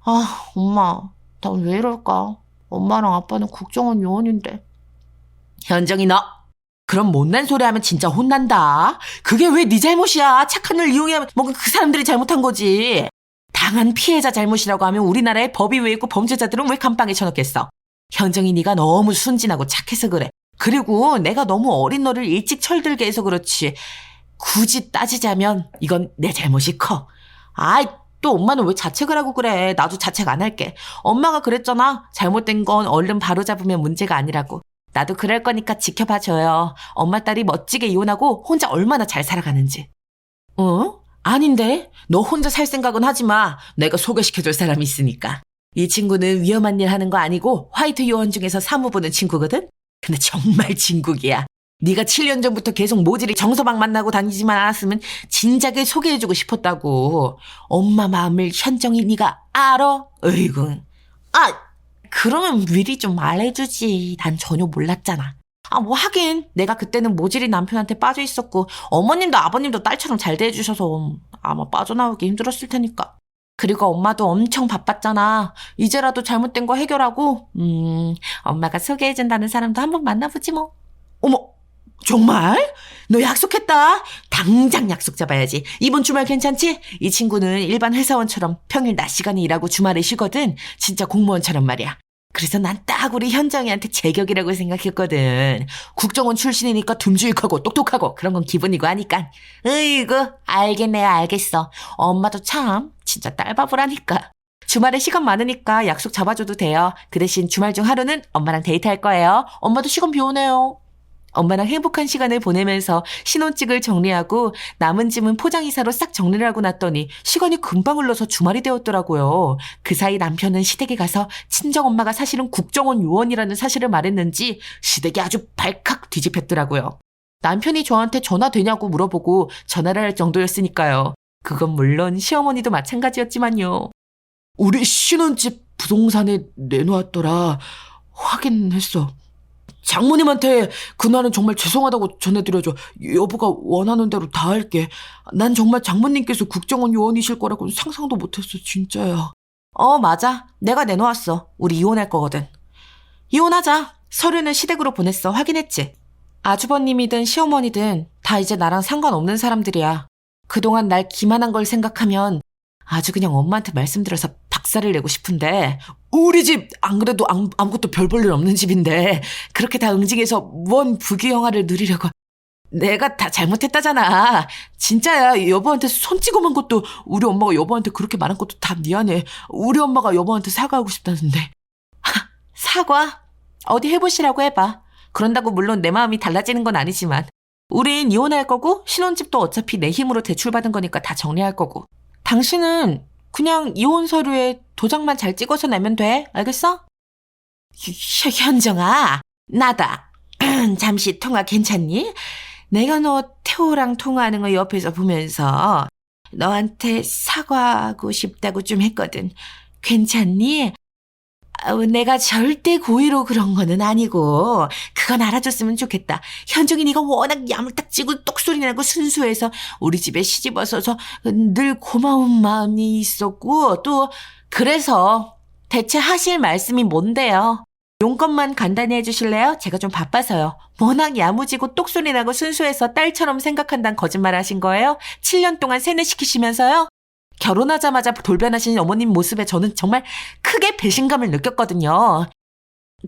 아, 엄마, 난 왜 이럴까? 엄마랑 아빠는 국정원 요원인데. 현정이 너 그럼 못난 소리 하면 진짜 혼난다. 그게 왜 네 잘못이야. 착한 일 이용하면 뭔가 그 사람들이 잘못한 거지. 당한 피해자 잘못이라고 하면 우리나라에 법이 왜 있고 범죄자들은 왜 감방에 쳐넣겠어. 현정이 네가 너무 순진하고 착해서 그래. 그리고 내가 너무 어린 너를 일찍 철들게 해서 그렇지. 굳이 따지자면 이건 내 잘못이 커. 아이,
또 엄마는 왜 자책을 하고 그래? 나도 자책 안 할게. 엄마가 그랬잖아. 잘못된 건 얼른 바로잡으면 문제가 아니라고. 나도 그럴 거니까 지켜봐줘요. 엄마 딸이 멋지게 이혼하고 혼자 얼마나 잘 살아가는지. 아닌데? 너 혼자 살 생각은 하지 마. 내가 소개시켜줄 사람이 있으니까. 이 친구는 위험한 일 하는 거 아니고 화이트 요원 중에서 사무 보는 친구거든? 근데 정말 진국이야. 네가 7년 전부터 계속 모질이 정서방 만나고 다니지만 않았으면 진작에 소개해주고 싶었다고. 엄마 마음을 현정이 네가 알아? 어이구. 그러면 미리 좀 말해주지. 난 전혀 몰랐잖아. 뭐 하긴 내가 그때는 모질이 남편한테 빠져 있었고 어머님도 아버님도 딸처럼 잘 대해주셔서 아마 빠져나오기 힘들었을 테니까. 그리고 엄마도 엄청 바빴잖아. 이제라도 잘못된 거 해결하고 엄마가 소개해준다는 사람도 한번 만나보지 뭐. 어머, 정말? 너 약속했다. 당장 약속 잡아야지. 이번 주말 괜찮지? 이 친구는 일반 회사원처럼 평일 낮 시간에 일하고 주말에 쉬거든. 진짜 공무원처럼 말이야. 그래서 난 딱 우리 현정이한테 제격이라고 생각했거든. 국정원 출신이니까 듬직하고 똑똑하고 그런 건 기본이고 하니까. 으이구, 알겠네요, 알겠어. 엄마도 참 진짜 딸바보라니까. 주말에 시간 많으니까 약속 잡아줘도 돼요. 그 대신 주말 중 하루는 엄마랑 데이트할 거예요. 엄마도 시간 비우네요. 엄마랑 행복한 시간을 보내면서 신혼증을 정리하고 남은 짐은 포장이사로 싹 정리를 하고 났더니 시간이 금방 흘러서 주말이 되었더라고요. 그 사이 남편은 시댁에 가서 친정엄마가 사실은 국정원 요원이라는 사실을 말했는지 시댁이 아주 발칵 뒤집혔더라고요. 남편이 저한테 전화 되냐고 물어보고 전화를 할 정도였으니까요. 그건 물론 시어머니도 마찬가지였지만요. 우리 신혼집 부동산에 내놓았더라. 확인했어. 장모님한테 그날은 정말 죄송하다고 전해드려줘. 여보가 원하는 대로 다 할게. 난 정말 장모님께서 국정원 요원이실 거라고는 상상도 못했어. 진짜야. 맞아. 내가 내놓았어. 우리 이혼할 거거든. 이혼하자. 서류는 시댁으로 보냈어. 확인했지? 아주버님이든 시어머니든 다 이제 나랑 상관없는 사람들이야. 그동안 날 기만한 걸 생각하면 아주 그냥 엄마한테 말씀드려서 박살을 내고 싶은데 우리 집 안 그래도 아무것도 별 볼 일 없는 집인데 그렇게 다 응징해서 뭔 부귀영화를 누리려고. 내가 다 잘못했다잖아. 진짜야. 여보한테 손 찍어만 것도 우리 엄마가 여보한테 그렇게 말한 것도 다 미안해. 우리 엄마가 여보한테 사과하고 싶다는데. 사과? 어디 해보시라고 해봐. 그런다고 물론 내 마음이 달라지는 건 아니지만 우린 이혼할 거고 신혼집도 어차피 내 힘으로 대출받은 거니까 다 정리할 거고. 당신은 그냥 이혼 서류에 도장만 잘 찍어서 내면 돼. 알겠어? 현정아, 나다. 잠시 통화 괜찮니? 내가 너 태호랑 통화하는 거 옆에서 보면서 너한테 사과하고 싶다고 좀 했거든. 괜찮니? 내가 절대 고의로 그런 거는 아니고 그건 알아줬으면 좋겠다. 현정이 네가 워낙 야물딱지고 똑소리 나고 순수해서 우리 집에 시집 와서서 늘 고마운 마음이 있었고 또 그래서 대체 하실 말씀이 뭔데요? 용건만 간단히 해주실래요? 제가 좀 바빠서요. 워낙 야무지고 똑소리 나고 순수해서 딸처럼 생각한다는 거짓말 하신 거예요? 7년 동안 세뇌시키시면서요? 결혼하자마자 돌변하신 어머님 모습에 저는 정말 크게 배신감을 느꼈거든요.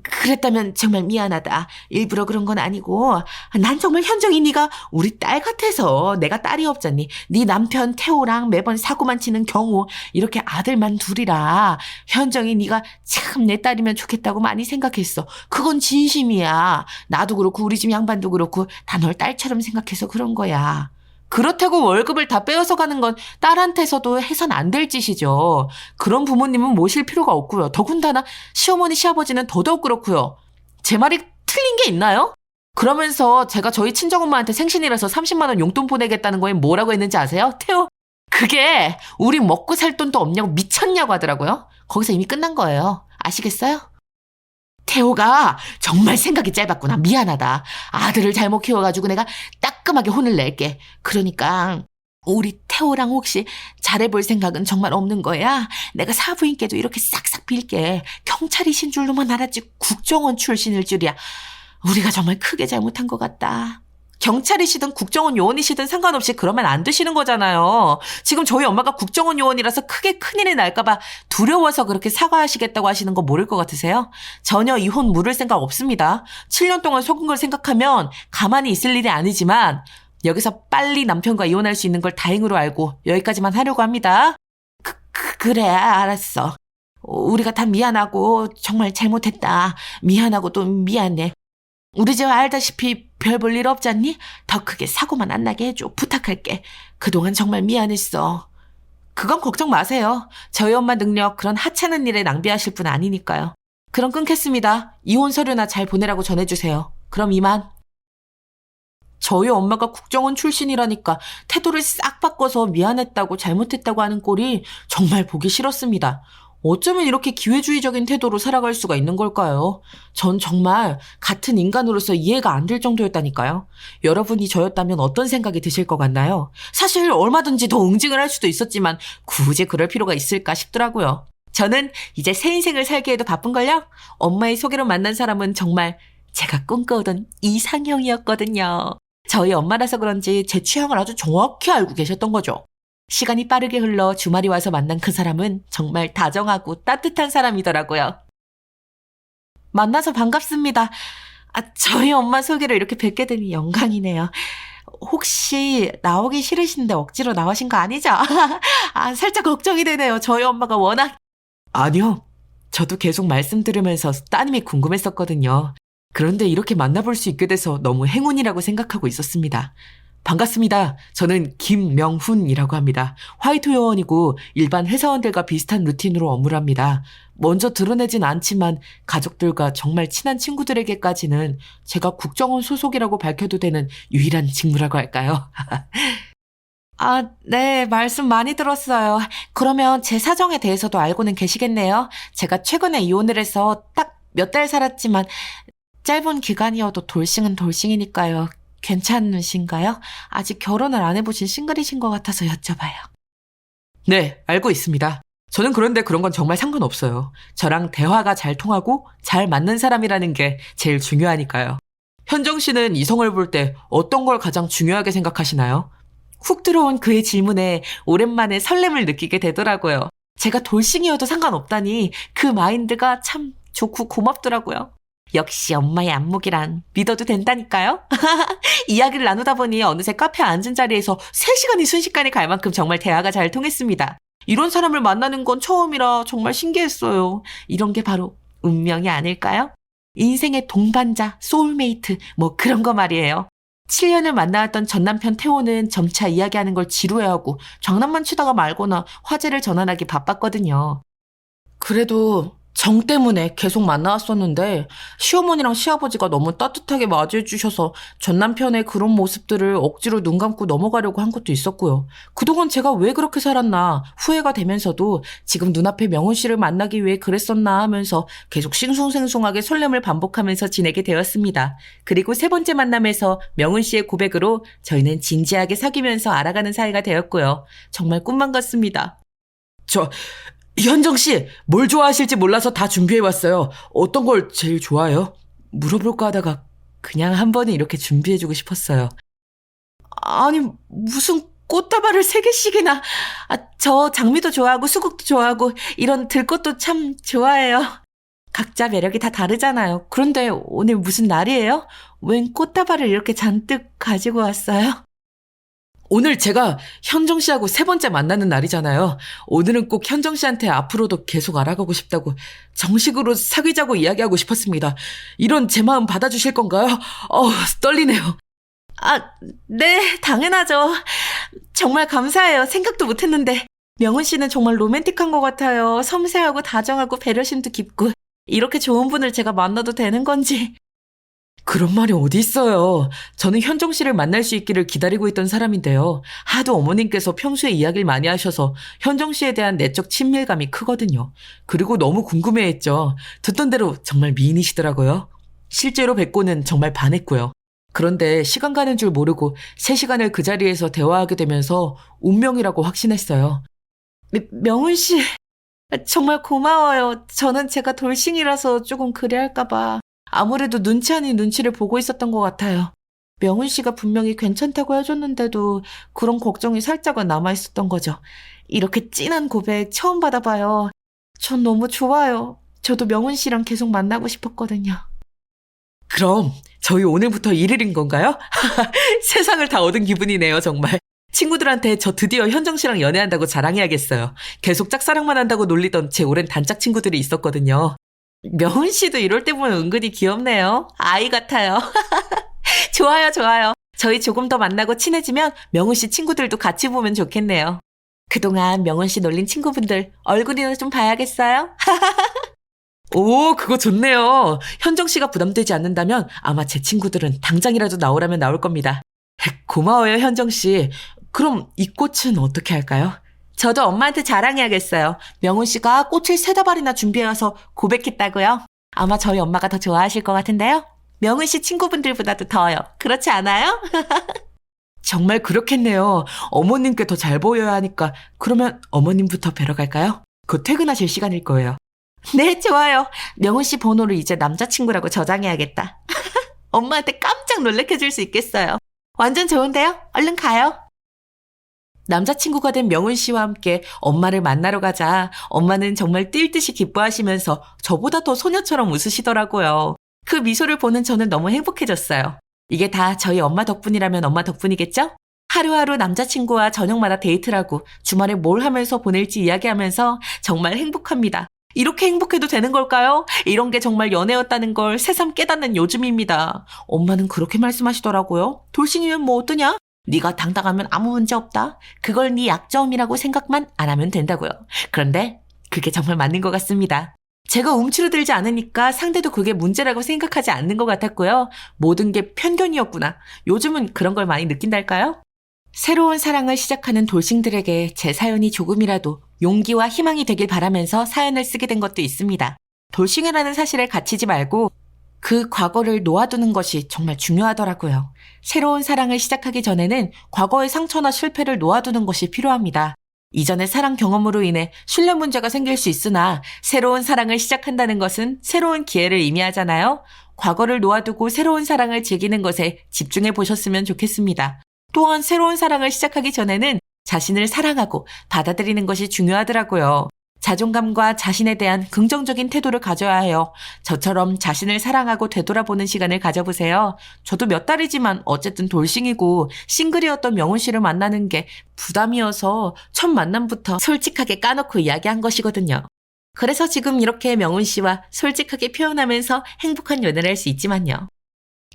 그랬다면 정말 미안하다. 일부러 그런 건 아니고 난 정말 현정이 네가 우리 딸 같아서. 내가 딸이 없잖니. 네 남편 태호랑 매번 사고만 치는 경우 이렇게 아들만 둘이라 현정이 네가 참 내 딸이면 좋겠다고 많이 생각했어. 그건 진심이야. 나도 그렇고 우리 집 양반도 그렇고 다 널 딸처럼 생각해서 그런 거야. 그렇다고 월급을 다 빼앗아 가는 건 딸한테서도 해선 안 될 짓이죠. 그런 부모님은 모실 필요가 없고요. 더군다나 시어머니 시아버지는 더더욱 그렇고요. 제 말이 틀린 게 있나요? 그러면서 제가 저희 친정엄마한테 생신이라서 30만 원 용돈 보내겠다는 거에 뭐라고 했는지 아세요? 태호, 그게 우리 먹고 살 돈도 없냐고 미쳤냐고 하더라고요. 거기서 이미 끝난 거예요. 아시겠어요? 태호가 정말 생각이 짧았구나. 미안하다. 아들을 잘못 키워가지고 내가 따끔하게 혼을 낼게. 그러니까 우리 태호랑 혹시 잘해볼 생각은 정말 없는 거야? 내가 사부인께도 이렇게 싹싹 빌게. 경찰이신 줄로만 알았지 국정원 출신일 줄이야. 우리가 정말 크게 잘못한 것 같다. 경찰이시든 국정원 요원이시든 상관없이 그러면 안 되시는 거잖아요. 지금 저희 엄마가 국정원 요원이라서 크게 큰일이 날까봐 두려워서 그렇게 사과하시겠다고 하시는 거 모를 것 같으세요? 전혀 이혼 물을 생각 없습니다. 7년 동안 속은 걸 생각하면 가만히 있을 일이 아니지만 여기서 빨리 남편과 이혼할 수 있는 걸 다행으로 알고 여기까지만 하려고 합니다. 그래, 알았어. 우리가 다 미안하고 정말 잘못했다. 미안하고 또 미안해. 우리 집 알다시피 별 볼 일 없잖니? 더 크게 사고만 안 나게 해줘. 부탁할게. 그동안 정말 미안했어. 그건 걱정 마세요. 저희 엄마 능력 그런 하찮은 일에 낭비하실 분 아니니까요. 그럼 끊겠습니다. 이혼 서류나 잘 보내라고 전해주세요. 그럼 이만. 저희 엄마가 국정원 출신이라니까 태도를 싹 바꿔서 미안했다고 잘못했다고 하는 꼴이 정말 보기 싫었습니다. 어쩌면 이렇게 기회주의적인 태도로 살아갈 수가 있는 걸까요? 전 정말 같은 인간으로서 이해가 안 될 정도였다니까요. 여러분이 저였다면 어떤 생각이 드실 것 같나요? 사실 얼마든지 더 응징을 할 수도 있었지만 굳이 그럴 필요가 있을까 싶더라고요. 저는 이제 새 인생을 살게 해도 바쁜걸요? 엄마의 소개로 만난 사람은 정말 제가 꿈꿔오던 이상형이었거든요. 저희 엄마라서 그런지 제 취향을 아주 정확히 알고 계셨던 거죠. 시간이 빠르게 흘러 주말이 와서 만난 그 사람은 정말 다정하고 따뜻한 사람이더라고요. 만나서 반갑습니다. 저희 엄마 소개로 이렇게 뵙게 되니 영광이네요. 혹시 나오기 싫으신데 억지로 나오신 거 아니죠? 살짝 걱정이 되네요. 저희 엄마가 워낙... 아니요. 저도 계속 말씀 들으면서 따님이 궁금했었거든요. 그런데 이렇게 만나볼 수 있게 돼서 너무 행운이라고 생각하고 있었습니다. 반갑습니다. 저는 김명훈이라고 합니다. 화이트 요원이고 일반 회사원들과 비슷한 루틴으로 업무를 합니다. 먼저 드러내진 않지만 가족들과 정말 친한 친구들에게까지는 제가 국정원 소속이라고 밝혀도 되는 유일한 직무라고 할까요? 네, 말씀 많이 들었어요. 그러면 제 사정에 대해서도 알고는 계시겠네요. 제가 최근에 이혼을 해서 딱 몇 달 살았지만 짧은 기간이어도 돌싱은 돌싱이니까요. 괜찮으신가요? 아직 결혼을 안 해보신 싱글이신 것 같아서 여쭤봐요. 네, 알고 있습니다. 저는 그런데 그런 건 정말 상관없어요. 저랑 대화가 잘 통하고 잘 맞는 사람이라는 게 제일 중요하니까요. 현정 씨는 이성을 볼 때 어떤 걸 가장 중요하게 생각하시나요? 훅 들어온 그의 질문에 오랜만에 설렘을 느끼게 되더라고요. 제가 돌싱이어도 상관없다니 그 마인드가 참 좋고 고맙더라고요. 역시 엄마의 안목이란 믿어도 된다니까요? 이야기를 나누다 보니 어느새 카페에 앉은 자리에서 3시간이 순식간에 갈 만큼 정말 대화가 잘 통했습니다. 이런 사람을 만나는 건 처음이라 정말 신기했어요. 이런 게 바로 운명이 아닐까요? 인생의 동반자, 소울메이트, 뭐 그런 거 말이에요. 7년을 만나왔던 전 남편 태호는 점차 이야기하는 걸 지루해하고 장난만 치다가 말거나 화제를 전환하기 바빴거든요. 그래도 정 때문에 계속 만나왔었는데 시어머니랑 시아버지가 너무 따뜻하게 맞이해주셔서 전 남편의 그런 모습들을 억지로 눈 감고 넘어가려고 한 것도 있었고요. 그동안 제가 왜 그렇게 살았나 후회가 되면서도 지금 눈앞에 명훈 씨를 만나기 위해 그랬었나 하면서 계속 싱숭생숭하게 설렘을 반복하면서 지내게 되었습니다. 그리고 3번째 만남에서 명훈 씨의 고백으로 저희는 진지하게 사귀면서 알아가는 사이가 되었고요. 정말 꿈만 같습니다. 현정 씨, 뭘 좋아하실지 몰라서 다 준비해왔어요. 어떤 걸 제일 좋아해요? 물어볼까 하다가 그냥 한 번은 이렇게 준비해주고 싶었어요. 아니, 무슨 꽃다발을 3개씩이나. 저 장미도 좋아하고 수국도 좋아하고 이런 들꽃도 참 좋아해요. 각자 매력이 다 다르잖아요. 그런데 오늘 무슨 날이에요? 웬 꽃다발을 이렇게 잔뜩 가지고 왔어요? 오늘 제가 현정 씨하고 3번째 만나는 날이잖아요. 오늘은 꼭 현정 씨한테 앞으로도 계속 알아가고 싶다고 정식으로 사귀자고 이야기하고 싶었습니다. 이런 제 마음 받아주실 건가요? 떨리네요. 네, 당연하죠. 정말 감사해요. 생각도 못했는데. 명훈 씨는 정말 로맨틱한 것 같아요. 섬세하고 다정하고 배려심도 깊고. 이렇게 좋은 분을 제가 만나도 되는 건지. 그런 말이 어디 있어요. 저는 현정 씨를 만날 수 있기를 기다리고 있던 사람인데요. 하도 어머님께서 평소에 이야기를 많이 하셔서 현정 씨에 대한 내적 친밀감이 크거든요. 그리고 너무 궁금해했죠. 듣던 대로 정말 미인이시더라고요. 실제로 뵙고는 정말 반했고요. 그런데 시간 가는 줄 모르고 3시간을 그 자리에서 대화하게 되면서 운명이라고 확신했어요. 명훈 씨, 정말 고마워요. 저는 제가 돌싱이라서 조금 그래 할까 봐. 아무래도 눈치 아닌 눈치를 보고 있었던 것 같아요. 명훈 씨가 분명히 괜찮다고 해줬는데도 그런 걱정이 살짝은 남아있었던 거죠. 이렇게 찐한 고백 처음 받아봐요. 전 너무 좋아요. 저도 명훈 씨랑 계속 만나고 싶었거든요. 그럼 저희 오늘부터 1일인 건가요? 세상을 다 얻은 기분이네요, 정말.
친구들한테 저 드디어 현정 씨랑 연애한다고 자랑해야겠어요. 계속 짝사랑만 한다고 놀리던 제 오랜 단짝 친구들이 있었거든요. 명훈 씨도 이럴 때 보면 은근히 귀엽네요. 아이 같아요. 좋아요, 좋아요. 저희 조금 더 만나고 친해지면 명훈 씨 친구들도 같이 보면 좋겠네요. 그동안 명훈 씨 놀린 친구분들 얼굴이나 좀 봐야겠어요? 오, 그거 좋네요. 현정 씨가 부담되지 않는다면 아마 제 친구들은 당장이라도 나오라면 나올 겁니다. 고마워요, 현정 씨. 그럼 이 꽃은 어떻게 할까요? 저도 엄마한테 자랑해야겠어요. 명훈 씨가 꽃을 3다발이나 준비해와서 고백했다고요? 아마 저희 엄마가 더 좋아하실 것 같은데요? 명훈 씨 친구분들보다도 더요. 그렇지 않아요? 정말 그렇겠네요. 어머님께 더 잘 보여야 하니까 그러면 어머님부터 뵈러 갈까요? 곧 퇴근하실 시간일 거예요. 네, 좋아요. 명훈 씨 번호를 이제 남자친구라고 저장해야겠다. 엄마한테 깜짝 놀래켜줄 수 있겠어요. 완전 좋은데요? 얼른 가요. 남자친구가 된 명훈 씨와 함께 엄마를 만나러 가자 엄마는 정말 뛸 듯이 기뻐하시면서 저보다 더 소녀처럼 웃으시더라고요. 그 미소를 보는 저는 너무 행복해졌어요. 이게 다 저희 엄마 덕분이라면 엄마 덕분이겠죠? 하루하루 남자친구와 저녁마다 데이트를 하고 주말에 뭘 하면서 보낼지 이야기하면서 정말 행복합니다. 이렇게 행복해도 되는 걸까요? 이런 게 정말 연애였다는 걸 새삼 깨닫는 요즘입니다. 엄마는 그렇게 말씀하시더라고요. 돌싱이면 뭐 어떠냐? 네가 당당하면 아무 문제 없다. 그걸 네 약점이라고 생각만 안 하면 된다고요. 그런데 그게 정말 맞는 것 같습니다. 제가 움츠러들지 않으니까 상대도 그게 문제라고 생각하지 않는 것 같았고요. 모든 게 편견이었구나. 요즘은 그런 걸 많이 느낀달까요? 새로운 사랑을 시작하는 돌싱들에게 제 사연이 조금이라도 용기와 희망이 되길 바라면서 사연을 쓰게 된 것도 있습니다. 돌싱이라는 사실을 갇히지 말고 그 과거를 놓아두는 것이 정말 중요하더라고요. 새로운 사랑을 시작하기 전에는 과거의 상처나 실패를 놓아두는 것이 필요합니다. 이전의 사랑 경험으로 인해 신뢰 문제가 생길 수 있으나 새로운 사랑을 시작한다는 것은 새로운 기회를 의미하잖아요. 과거를 놓아두고 새로운 사랑을 즐기는 것에 집중해 보셨으면 좋겠습니다. 또한 새로운 사랑을 시작하기 전에는 자신을 사랑하고 받아들이는 것이 중요하더라고요. 자존감과 자신에 대한 긍정적인 태도를 가져야 해요. 저처럼 자신을 사랑하고 되돌아보는 시간을 가져보세요. 저도 몇 달이지만 어쨌든 돌싱이고 싱글이었던 명훈 씨를 만나는 게 부담이어서 첫 만남부터 솔직하게 까놓고 이야기한 것이거든요. 그래서 지금 이렇게 명훈 씨와 솔직하게 표현하면서 행복한 연애를 할 수 있지만요.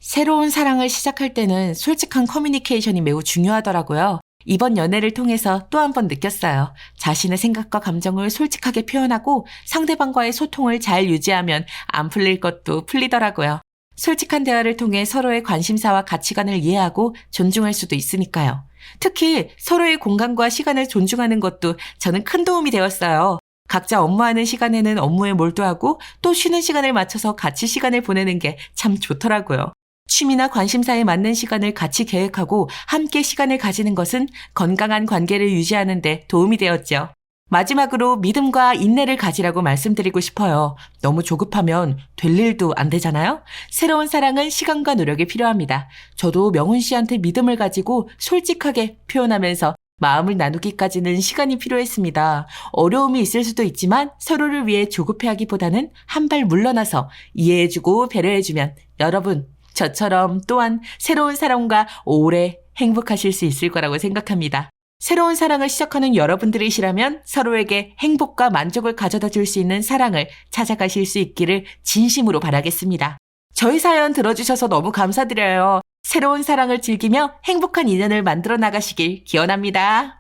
새로운 사랑을 시작할 때는 솔직한 커뮤니케이션이 매우 중요하더라고요. 이번 연애를 통해서 또 한 번 느꼈어요. 자신의 생각과 감정을 솔직하게 표현하고 상대방과의 소통을 잘 유지하면 안 풀릴 것도 풀리더라고요. 솔직한 대화를 통해 서로의 관심사와 가치관을 이해하고 존중할 수도 있으니까요. 특히 서로의 공간과 시간을 존중하는 것도 저는 큰 도움이 되었어요. 각자 업무하는 시간에는 업무에 몰두하고 또 쉬는 시간을 맞춰서 같이 시간을 보내는 게 참 좋더라고요. 취미나 관심사에 맞는 시간을 같이 계획하고 함께 시간을 가지는 것은 건강한 관계를 유지하는 데 도움이 되었죠. 마지막으로 믿음과 인내를 가지라고 말씀드리고 싶어요. 너무 조급하면 될 일도 안 되잖아요? 새로운 사랑은 시간과 노력이 필요합니다. 저도 명훈 씨한테 믿음을 가지고 솔직하게 표현하면서 마음을 나누기까지는 시간이 필요했습니다. 어려움이 있을 수도 있지만 서로를 위해 조급해하기보다는 한 발 물러나서 이해해주고 배려해주면 여러분 저처럼 또한 새로운 사랑과 오래 행복하실 수 있을 거라고 생각합니다. 새로운 사랑을 시작하는 여러분들이시라면 서로에게 행복과 만족을 가져다 줄 수 있는 사랑을 찾아가실 수 있기를 진심으로 바라겠습니다. 저희 사연 들어주셔서 너무 감사드려요. 새로운 사랑을 즐기며 행복한 인연을 만들어 나가시길 기원합니다.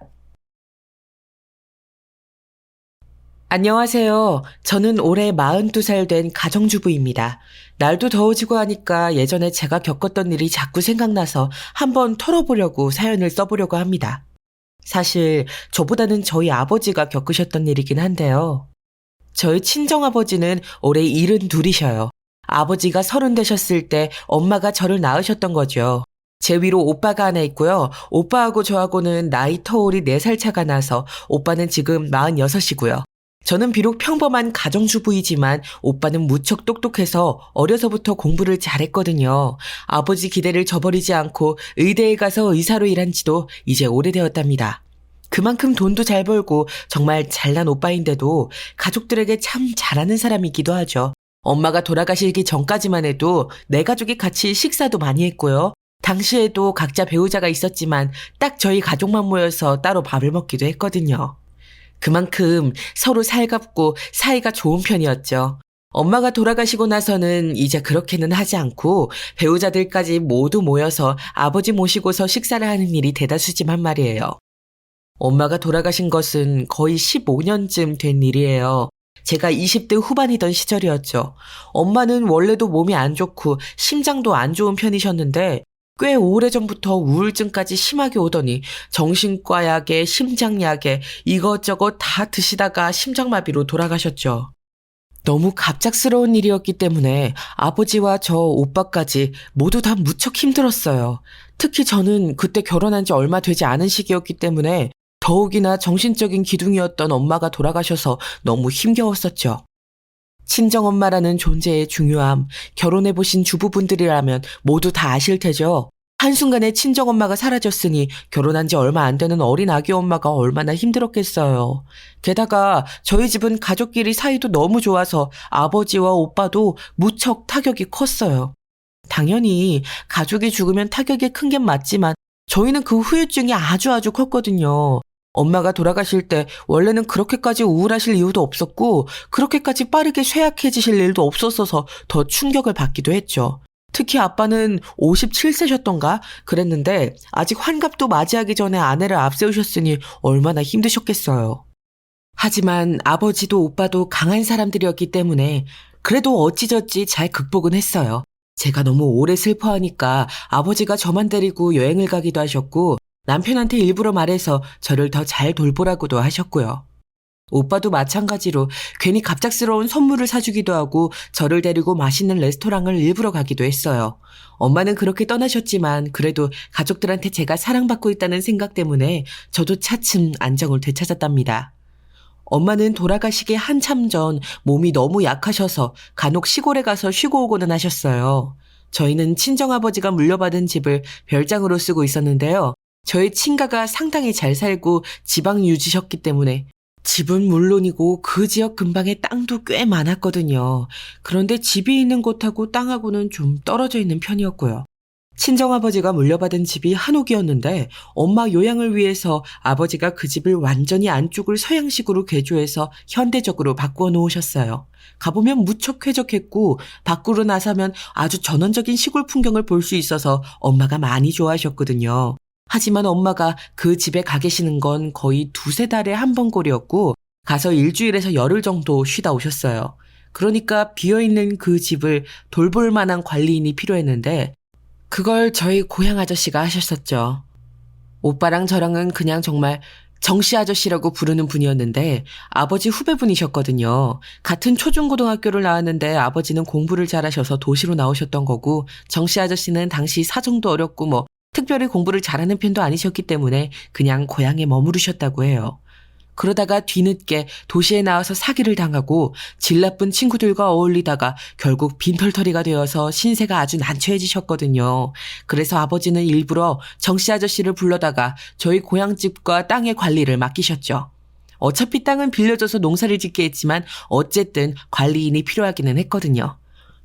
안녕하세요. 저는 올해 42살 된 가정주부입니다. 날도 더워지고 하니까 예전에 제가 겪었던 일이 자꾸 생각나서 한번 털어보려고 사연을 써보려고 합니다. 사실 저보다는 저희 아버지가 겪으셨던 일이긴 한데요. 저희 친정아버지는 올해 72이셔요. 아버지가 30 되셨을 때 엄마가 저를 낳으셨던 거죠. 제 위로 오빠가 하나 있고요. 오빠하고 저하고는 나이 터울이 4살 차가 나서 오빠는 지금 46이고요. 저는 비록 평범한 가정주부이지만 오빠는 무척 똑똑해서 어려서부터 공부를 잘했거든요. 아버지 기대를 저버리지 않고 의대에 가서 의사로 일한 지도 이제 오래되었답니다. 그만큼 돈도 잘 벌고 정말 잘난 오빠인데도 가족들에게 참 잘하는 사람이기도 하죠. 엄마가 돌아가시기 전까지만 해도 네 가족이 같이 식사도 많이 했고요. 당시에도 각자 배우자가 있었지만 딱 저희 가족만 모여서 따로 밥을 먹기도 했거든요. 그만큼 서로 살갑고 사이가 좋은 편이었죠. 엄마가 돌아가시고 나서는 이제 그렇게는 하지 않고 배우자들까지 모두 모여서 아버지 모시고서 식사를 하는 일이 대다수지만 말이에요. 엄마가 돌아가신 것은 거의 15년쯤 된 일이에요. 제가 20대 후반이던 시절이었죠. 엄마는 원래도 몸이 안 좋고 심장도 안 좋은 편이셨는데 꽤 오래전부터 우울증까지 심하게 오더니 정신과 약에 심장약에 이것저것 다 드시다가 심장마비로 돌아가셨죠. 너무 갑작스러운 일이었기 때문에 아버지와 저 오빠까지 모두 다 무척 힘들었어요. 특히 저는 그때 결혼한 지 얼마 되지 않은 시기였기 때문에 더욱이나 정신적인 기둥이었던 엄마가 돌아가셔서 너무 힘겨웠었죠. 친정엄마라는 존재의 중요함, 결혼해보신 주부분들이라면 모두 다 아실 테죠. 한순간에 친정엄마가 사라졌으니 결혼한 지 얼마 안 되는 어린 아기 엄마가 얼마나 힘들었겠어요. 게다가 저희 집은 가족끼리 사이도 너무 좋아서 아버지와 오빠도 무척 타격이 컸어요. 당연히 가족이 죽으면 타격이 큰 게 맞지만 저희는 그 후유증이 아주 컸거든요. 엄마가 돌아가실 때 원래는 그렇게까지 우울하실 이유도 없었고 그렇게까지 빠르게 쇠약해지실 일도 없었어서 더 충격을 받기도 했죠. 특히 아빠는 57세셨던가 그랬는데 아직 환갑도 맞이하기 전에 아내를 앞세우셨으니 얼마나 힘드셨겠어요. 하지만 아버지도 오빠도 강한 사람들이었기 때문에 그래도 어찌저찌 잘 극복은 했어요. 제가 너무 오래 슬퍼하니까 아버지가 저만 데리고 여행을 가기도 하셨고 남편한테 일부러 말해서 저를 더 잘 돌보라고도 하셨고요. 오빠도 마찬가지로 괜히 갑작스러운 선물을 사주기도 하고 저를 데리고 맛있는 레스토랑을 일부러 가기도 했어요. 엄마는 그렇게 떠나셨지만 그래도 가족들한테 제가 사랑받고 있다는 생각 때문에 저도 차츰 안정을 되찾았답니다. 엄마는 돌아가시기 한참 전 몸이 너무 약하셔서 간혹 시골에 가서 쉬고 오고는 하셨어요. 저희는 친정아버지가 물려받은 집을 별장으로 쓰고 있었는데요. 저희 친가가 상당히 잘 살고 지방 유지셨기 때문에 집은 물론이고 그 지역 근방에 땅도 꽤 많았거든요. 그런데 집이 있는 곳하고 땅하고는 좀 떨어져 있는 편이었고요. 친정아버지가 물려받은 집이 한옥이었는데 엄마 요양을 위해서 아버지가 그 집을 완전히 안쪽을 서양식으로 개조해서 현대적으로 바꾸어 놓으셨어요. 가보면 무척 쾌적했고 밖으로 나서면 아주 전원적인 시골 풍경을 볼 수 있어서 엄마가 많이 좋아하셨거든요. 하지만 엄마가 그 집에 가 계시는 건 거의 2-3달에 한 번 꼴이었고 가서 일주일에서 열흘 정도 쉬다 오셨어요. 그러니까 비어있는 그 집을 돌볼 만한 관리인이 필요했는데 그걸 저희 고향 아저씨가 하셨었죠. 오빠랑 저랑은 그냥 정말 정씨 아저씨라고 부르는 분이었는데 아버지 후배분이셨거든요. 같은 초중고등학교를 나왔는데 아버지는 공부를 잘하셔서 도시로 나오셨던 거고 정씨 아저씨는 당시 사정도 어렵고 특별히 공부를 잘하는 편도 아니셨기 때문에 그냥 고향에 머무르셨다고 해요. 그러다가 뒤늦게 도시에 나와서 사기를 당하고 질 나쁜 친구들과 어울리다가 결국 빈털터리가 되어서 신세가 아주 난처해지셨거든요. 그래서 아버지는 일부러 정씨 아저씨를 불러다가 저희 고향집과 땅의 관리를 맡기셨죠. 어차피 땅은 빌려줘서 농사를 짓게 했지만 어쨌든 관리인이 필요하기는 했거든요.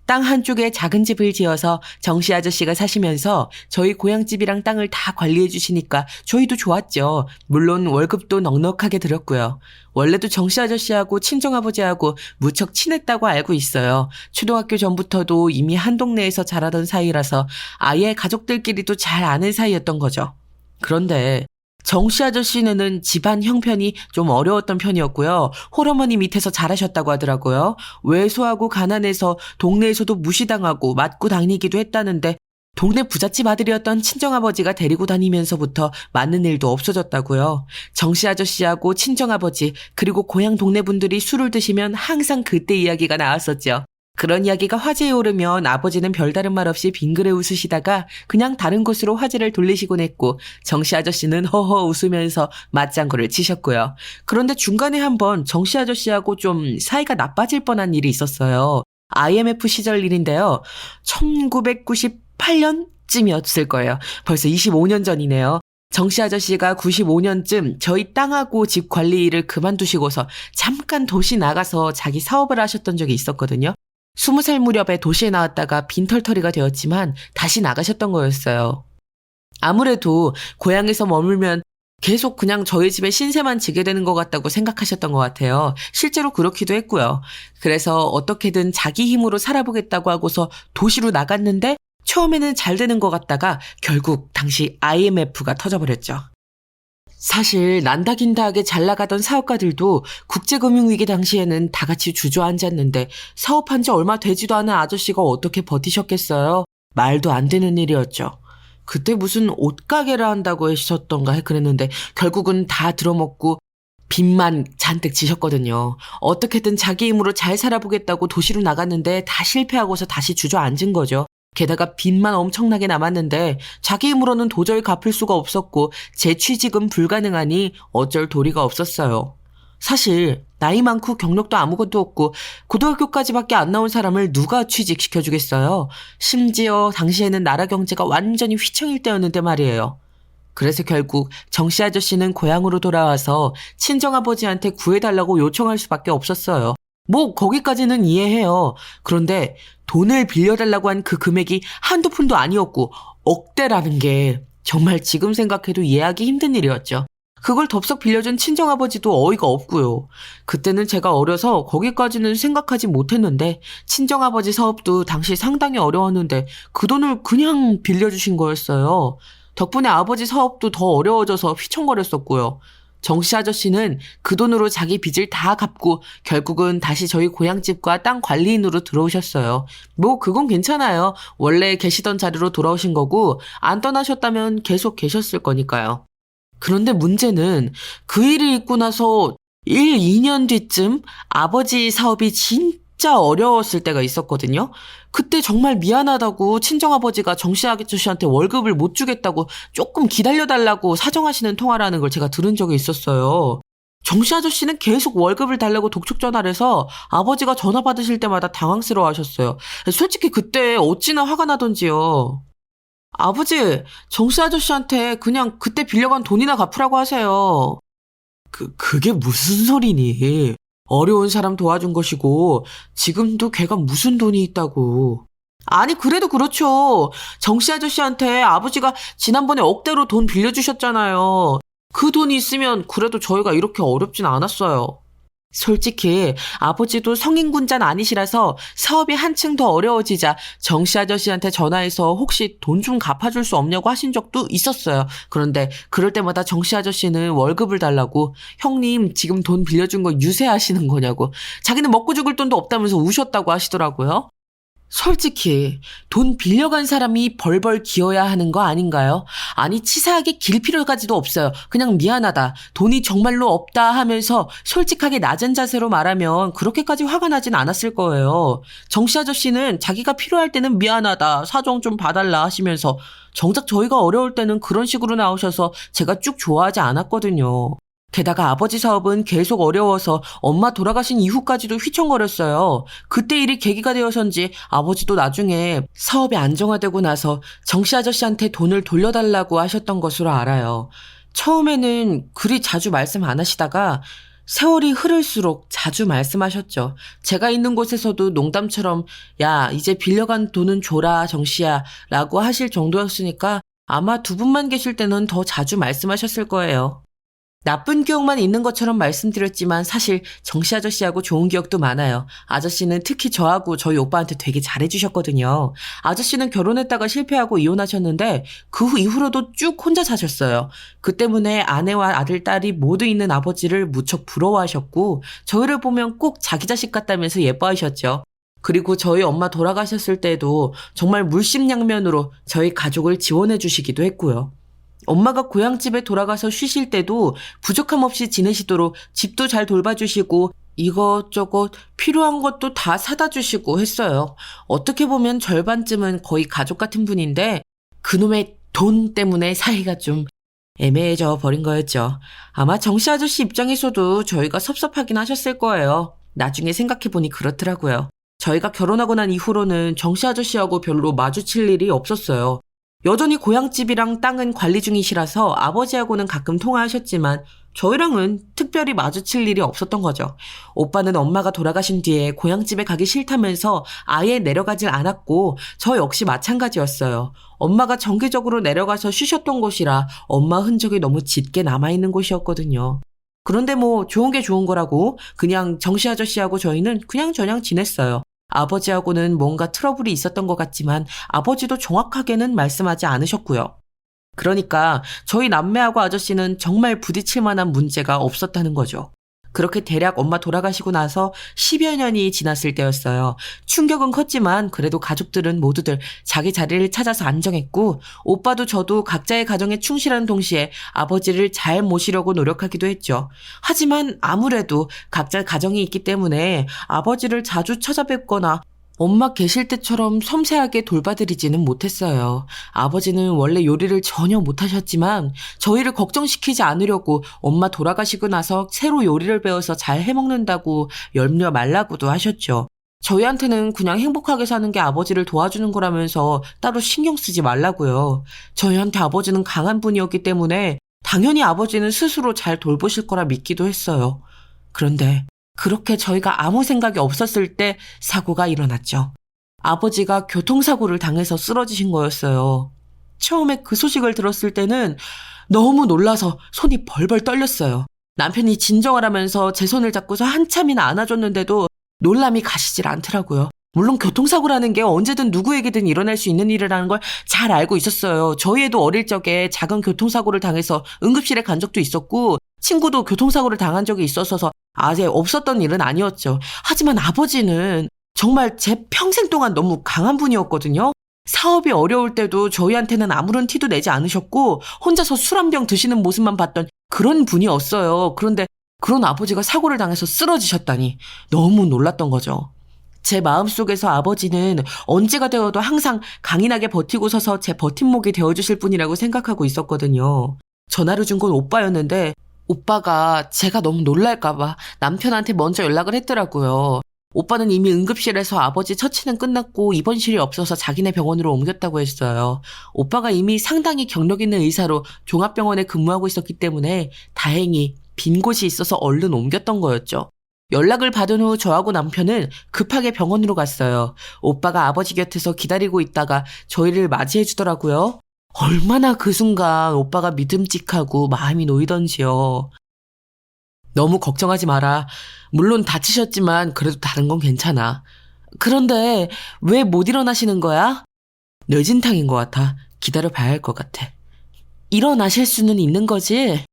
땅 한쪽에 작은 집을 지어서 정씨 아저씨가 사시면서 저희 고향집이랑 땅을 다 관리해 주시니까 저희도 좋았죠. 물론 월급도 넉넉하게 들었고요. 원래도 정씨 아저씨하고 친정아버지하고 무척 친했다고 알고 있어요. 초등학교 전부터도 이미 한 동네에서 자라던 사이라서 아예 가족들끼리도 잘 아는 사이였던 거죠. 그런데 정씨 아저씨네는 집안 형편이 좀 어려웠던 편이었고요. 홀어머니 밑에서 자라셨다고 하더라고요. 왜소하고 가난해서 동네에서도 무시당하고 맞고 다니기도 했다는데 동네 부잣집 아들이었던 친정아버지가 데리고 다니면서부터 맞는 일도 없어졌다고요. 정씨 아저씨하고 친정아버지 그리고 고향 동네 분들이 술을 드시면 항상 그때 이야기가 나왔었죠. 그런 이야기가 화제에 오르면 아버지는 별다른 말 없이 빙그레 웃으시다가 그냥 다른 곳으로 화제를 돌리시곤 했고 정씨 아저씨는 허허 웃으면서 맞장구를 치셨고요. 그런데 중간에 한번 정씨 아저씨하고 좀 사이가 나빠질 뻔한 일이 있었어요. IMF 시절 일인데요. 1998년쯤이었을 거예요. 벌써 25년 전이네요. 정씨 아저씨가 95년쯤 저희 땅하고 집 관리 일을 그만두시고서 잠깐 도시 나가서 자기 사업을 하셨던 적이 있었거든요. 20살 무렵에 도시에 나왔다가 빈털터리가 되었지만 다시 나가셨던 거였어요. 아무래도 고향에서 머물면 계속 그냥 저희 집에 신세만 지게 되는 것 같다고 생각하셨던 것 같아요. 실제로 그렇기도 했고요. 그래서 어떻게든 자기 힘으로 살아보겠다고 하고서 도시로 나갔는데 처음에는 잘 되는 것 같다가 결국 당시 IMF가 터져버렸죠. 사실 난다긴다하게 잘 나가던 사업가들도 국제금융위기 당시에는 다 같이 주저앉았는데 사업한 지 얼마 되지도 않은 아저씨가 어떻게 버티셨겠어요? 말도 안 되는 일이었죠. 그때 무슨 옷가게를 한다고 하셨던가 그랬는데 결국은 다 들어먹고 빚만 잔뜩 지셨거든요. 어떻게든 자기 힘으로 잘 살아보겠다고 도시로 나갔는데 다 실패하고서 다시 주저앉은 거죠. 게다가 빚만 엄청나게 남았는데 자기 힘으로는 도저히 갚을 수가 없었고 재취직은 불가능하니 어쩔 도리가 없었어요. 사실 나이 많고 경력도 아무것도 없고 고등학교까지밖에 안 나온 사람을 누가 취직시켜주겠어요. 심지어 당시에는 나라 경제가 완전히 휘청일 때였는데 말이에요. 그래서 결국 정씨 아저씨는 고향으로 돌아와서 친정아버지한테 구해달라고 요청할 수밖에 없었어요. 뭐 거기까지는 이해해요. 그런데 돈을 빌려달라고 한 그 금액이 한두 푼도 아니었고 억대라는 게 정말 지금 생각해도 이해하기 힘든 일이었죠. 그걸 덥석 빌려준 친정아버지도 어이가 없고요. 그때는 제가 어려서 거기까지는 생각하지 못했는데 친정아버지 사업도 당시 상당히 어려웠는데 그 돈을 그냥 빌려주신 거였어요. 덕분에 아버지 사업도 더 어려워져서 휘청거렸었고요. 정씨 아저씨는 그 돈으로 자기 빚을 다 갚고 결국은 다시 저희 고향집과 땅 관리인으로 들어오셨어요. 뭐 그건 괜찮아요. 원래 계시던 자리로 돌아오신 거고 안 떠나셨다면 계속 계셨을 거니까요. 그런데 문제는 그 일이 있고 나서 1, 2년 뒤쯤 아버지 사업이 진짜 어려웠을 때가 있었거든요. 그때 정말 미안하다고 친정아버지가 정씨 아저씨한테 월급을 못 주겠다고 조금 기다려달라고 사정하시는 통화라는 걸 제가 들은 적이 있었어요. 정씨 아저씨는 계속 월급을 달라고 독촉 전화를 해서 아버지가 전화 받으실 때마다 당황스러워 하셨어요. 솔직히 그때 어찌나 화가 나던지요. 아버지, 정씨 아저씨한테 그냥 그때 빌려간 돈이나 갚으라고 하세요. 그게 무슨 소리니? 어려운 사람 도와준 것이고 지금도 걔가 무슨 돈이 있다고. 아니 그래도 그렇죠. 정씨 아저씨한테 아버지가 지난번에 억대로 돈 빌려주셨잖아요. 그 돈이 있으면 그래도 저희가 이렇게 어렵진 않았어요. 솔직히 아버지도 성인군자는 아니시라서 사업이 한층 더 어려워지자 정씨 아저씨한테 전화해서 혹시 돈 좀 갚아줄 수 없냐고 하신 적도 있었어요. 그런데 그럴 때마다 정씨 아저씨는 월급을 달라고 형님 지금 돈 빌려준 거 유세하시는 거냐고 자기는 먹고 죽을 돈도 없다면서 우셨다고 하시더라고요. 솔직히 돈 빌려간 사람이 벌벌 기어야 하는 거 아닌가요? 아니 치사하게 길 필요까지도 없어요. 그냥 미안하다. 돈이 정말로 없다 하면서 솔직하게 낮은 자세로 말하면 그렇게까지 화가 나진 않았을 거예요. 정씨 아저씨는 자기가 필요할 때는 미안하다. 사정 좀 봐달라 하시면서 정작 저희가 어려울 때는 그런 식으로 나오셔서 제가 쭉 좋아하지 않았거든요. 게다가 아버지 사업은 계속 어려워서 엄마 돌아가신 이후까지도 휘청거렸어요. 그때 일이 계기가 되어서인지 아버지도 나중에 사업이 안정화되고 나서 정씨 아저씨한테 돈을 돌려달라고 하셨던 것으로 알아요. 처음에는 그리 자주 말씀 안 하시다가 세월이 흐를수록 자주 말씀하셨죠. 제가 있는 곳에서도 농담처럼 야 이제 빌려간 돈은 줘라 정씨야 라고 하실 정도였으니까 아마 두 분만 계실 때는 더 자주 말씀하셨을 거예요. 나쁜 기억만 있는 것처럼 말씀드렸지만 사실 정씨 아저씨하고 좋은 기억도 많아요. 아저씨는 특히 저하고 저희 오빠한테 되게 잘해주셨거든요. 아저씨는 결혼했다가 실패하고 이혼하셨는데 그 이후로도 쭉 혼자 사셨어요. 그 때문에 아내와 아들, 딸이 모두 있는 아버지를 무척 부러워하셨고 저희를 보면 꼭 자기 자식 같다면서 예뻐하셨죠. 그리고 저희 엄마 돌아가셨을 때도 정말 물심양면으로 저희 가족을 지원해 주시기도 했고요. 엄마가 고향집에 돌아가서 쉬실 때도 부족함 없이 지내시도록 집도 잘 돌봐주시고 이것저것 필요한 것도 다 사다 주시고 했어요. 어떻게 보면 절반쯤은 거의 가족 같은 분인데 그놈의 돈 때문에 사이가 좀 애매해져 버린 거였죠. 아마 정씨 아저씨 입장에서도 저희가 섭섭하긴 하셨을 거예요. 나중에 생각해보니 그렇더라고요. 저희가 결혼하고 난 이후로는 정씨 아저씨하고 별로 마주칠 일이 없었어요. 여전히 고향집이랑 땅은 관리 중이시라서 아버지하고는 가끔 통화하셨지만 저희랑은 특별히 마주칠 일이 없었던 거죠. 오빠는 엄마가 돌아가신 뒤에 고향집에 가기 싫다면서 아예 내려가질 않았고 저 역시 마찬가지였어요. 엄마가 정기적으로 내려가서 쉬셨던 곳이라 엄마 흔적이 너무 짙게 남아있는 곳이었거든요. 그런데 뭐 좋은 게 좋은 거라고 그냥 정씨 아저씨하고 저희는 그냥저냥 지냈어요. 아버지하고는 뭔가 트러블이 있었던 것 같지만 아버지도 정확하게는 말씀하지 않으셨고요. 그러니까 저희 남매하고 아저씨는 정말 부딪힐 만한 문제가 없었다는 거죠. 그렇게 대략 엄마 돌아가시고 나서 10여 년이 지났을 때였어요. 충격은 컸지만 그래도 가족들은 모두들 자기 자리를 찾아서 안정했고 오빠도 저도 각자의 가정에 충실한 동시에 아버지를 잘 모시려고 노력하기도 했죠. 하지만 아무래도 각자 가정이 있기 때문에 아버지를 자주 찾아뵙거나 엄마 계실 때처럼 섬세하게 돌봐드리지는 못했어요. 아버지는 원래 요리를 전혀 못하셨지만 저희를 걱정시키지 않으려고 엄마 돌아가시고 나서 새로 요리를 배워서 잘 해먹는다고 염려 말라고도 하셨죠. 저희한테는 그냥 행복하게 사는 게 아버지를 도와주는 거라면서 따로 신경 쓰지 말라고요. 저희한테 아버지는 강한 분이었기 때문에 당연히 아버지는 스스로 잘 돌보실 거라 믿기도 했어요. 그런데 그렇게 저희가 아무 생각이 없었을 때 사고가 일어났죠. 아버지가 교통사고를 당해서 쓰러지신 거였어요. 처음에 그 소식을 들었을 때는 너무 놀라서 손이 벌벌 떨렸어요. 남편이 진정하라면서 제 손을 잡고서 한참이나 안아줬는데도 놀람이 가시질 않더라고요. 물론 교통사고라는 게 언제든 누구에게든 일어날 수 있는 일이라는 걸 잘 알고 있었어요. 저희 애도 어릴 적에 작은 교통사고를 당해서 응급실에 간 적도 있었고 친구도 교통사고를 당한 적이 있어서 아예 없었던 일은 아니었죠. 하지만 아버지는 정말 제 평생 동안 너무 강한 분이었거든요. 사업이 어려울 때도 저희한테는 아무런 티도 내지 않으셨고 혼자서 술 한 병 드시는 모습만 봤던 그런 분이었어요. 그런데 그런 아버지가 사고를 당해서 쓰러지셨다니 너무 놀랐던 거죠. 제 마음속에서 아버지는 언제가 되어도 항상 강인하게 버티고 서서 제 버팀목이 되어주실 분이라고 생각하고 있었거든요. 전화를 준 건 오빠였는데 오빠가 제가 너무 놀랄까봐 남편한테 먼저 연락을 했더라고요. 오빠는 이미 응급실에서 아버지 처치는 끝났고 입원실이 없어서 자기네 병원으로 옮겼다고 했어요. 오빠가 이미 상당히 경력 있는 의사로 종합병원에 근무하고 있었기 때문에 다행히 빈 곳이 있어서 얼른 옮겼던 거였죠. 연락을 받은 후 저하고 남편은 급하게 병원으로 갔어요. 오빠가 아버지 곁에서 기다리고 있다가 저희를 맞이해 주더라고요. 얼마나 그 순간 오빠가 믿음직하고 마음이 놓이던지요. 너무 걱정하지 마라. 물론 다치셨지만 그래도 다른 건 괜찮아. 그런데 왜 못 일어나시는 거야? 뇌진탕인 것 같아. 기다려봐야 할 것 같아. 일어나실 수는 있는 거지?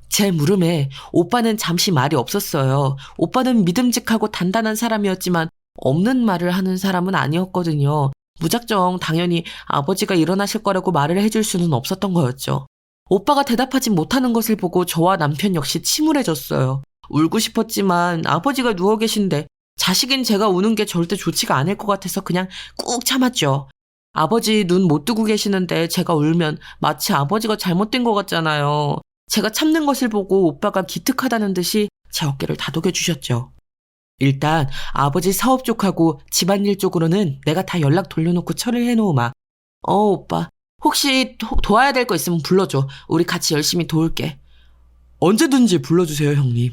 제 물음에 오빠는 잠시 말이 없었어요. 오빠는 믿음직하고 단단한 사람이었지만 없는 말을 하는 사람은 아니었거든요. 무작정 당연히 아버지가 일어나실 거라고 말을 해줄 수는 없었던 거였죠. 오빠가 대답하지 못하는 것을 보고 저와 남편 역시 침울해졌어요. 울고 싶었지만 아버지가 누워 계신데 자식인 제가 우는 게 절대 좋지가 않을 것 같아서 그냥 꾹 참았죠. 아버지 눈 못 뜨고 계시는데 제가 울면 마치 아버지가 잘못된 것 같잖아요. 제가 참는 것을 보고 오빠가 기특하다는 듯이 제 어깨를 다독여 주셨죠. 일단 아버지 사업 쪽하고 집안일 쪽으로는 내가 다 연락 돌려놓고 처리를 해놓으마. 오빠 혹시 도와야 될 거 있으면 불러줘. 우리 같이 열심히 도울게. 언제든지 불러주세요, 형님.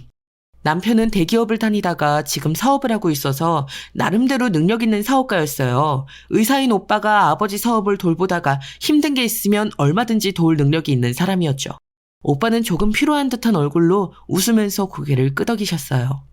남편은 대기업을 다니다가 지금 사업을 하고 있어서 나름대로 능력 있는 사업가였어요. 의사인 오빠가 아버지 사업을 돌보다가 힘든 게 있으면 얼마든지 도울 능력이 있는 사람이었죠. 오빠는 조금 피로한 듯한 얼굴로 웃으면서 고개를 끄덕이셨어요.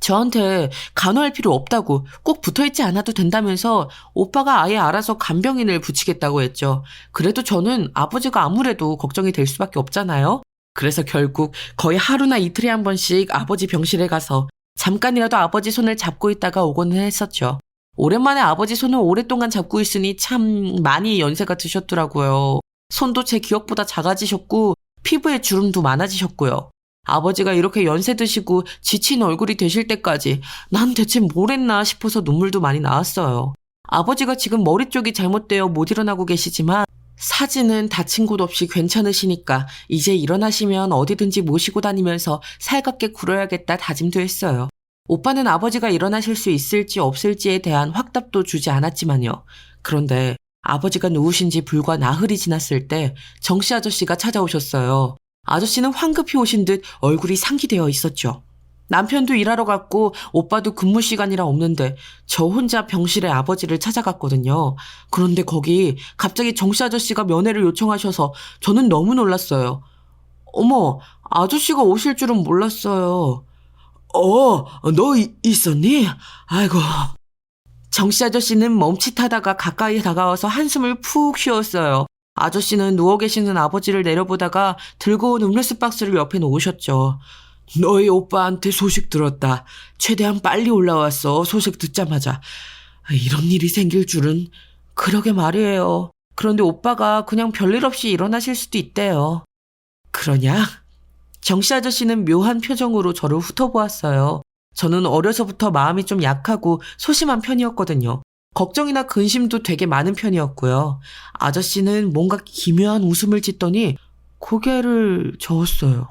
저한테 간호할 필요 없다고 꼭 붙어있지 않아도 된다면서 오빠가 아예 알아서 간병인을 붙이겠다고 했죠. 그래도 저는 아버지가 아무래도 걱정이 될 수밖에 없잖아요. 그래서 결국 거의 하루나 이틀에 한 번씩 아버지 병실에 가서 잠깐이라도 아버지 손을 잡고 있다가 오고는 했었죠. 오랜만에 아버지 손을 오랫동안 잡고 있으니 참 많이 연세가 드셨더라고요. 손도 제 기억보다 작아지셨고 피부에 주름도 많아지셨고요. 아버지가 이렇게 연세 드시고 지친 얼굴이 되실 때까지 난 대체 뭘 했나 싶어서 눈물도 많이 나왔어요. 아버지가 지금 머리 쪽이 잘못되어 못 일어나고 계시지만 사진은 다친 곳 없이 괜찮으시니까 이제 일어나시면 어디든지 모시고 다니면서 살갑게 굴어야겠다 다짐도 했어요. 오빠는 아버지가 일어나실 수 있을지 없을지에 대한 확답도 주지 않았지만요. 그런데 아버지가 누우신 지 불과 나흘이 지났을 때 정씨 아저씨가 찾아오셨어요. 아저씨는 황급히 오신 듯 얼굴이 상기되어 있었죠. 남편도 일하러 갔고 오빠도 근무 시간이라 없는데 저 혼자 병실에 아버지를 찾아갔거든요. 그런데 거기 갑자기 정씨 아저씨가 면회를 요청하셔서 저는 너무 놀랐어요. 어머, 아저씨가 오실 줄은 몰랐어요. 너 있었니? 아이고. 정씨 아저씨는 멈칫하다가 가까이 다가와서 한숨을 푹 쉬었어요. 아저씨는 누워 계시는 아버지를 내려보다가 들고 온 음료수 박스를 옆에 놓으셨죠. 너희 오빠한테 소식 들었다. 최대한 빨리 올라왔어. 소식 듣자마자. 이런 일이 생길 줄은. 그러게 말이에요. 그런데 오빠가 그냥 별일 없이 일어나실 수도 있대요. 그러냐? 정씨 아저씨는 묘한 표정으로 저를 훑어보았어요. 저는 어려서부터 마음이 좀 약하고 소심한 편이었거든요. 걱정이나 근심도 되게 많은 편이었고요. 아저씨는 뭔가 기묘한 웃음을 짓더니 고개를 저었어요.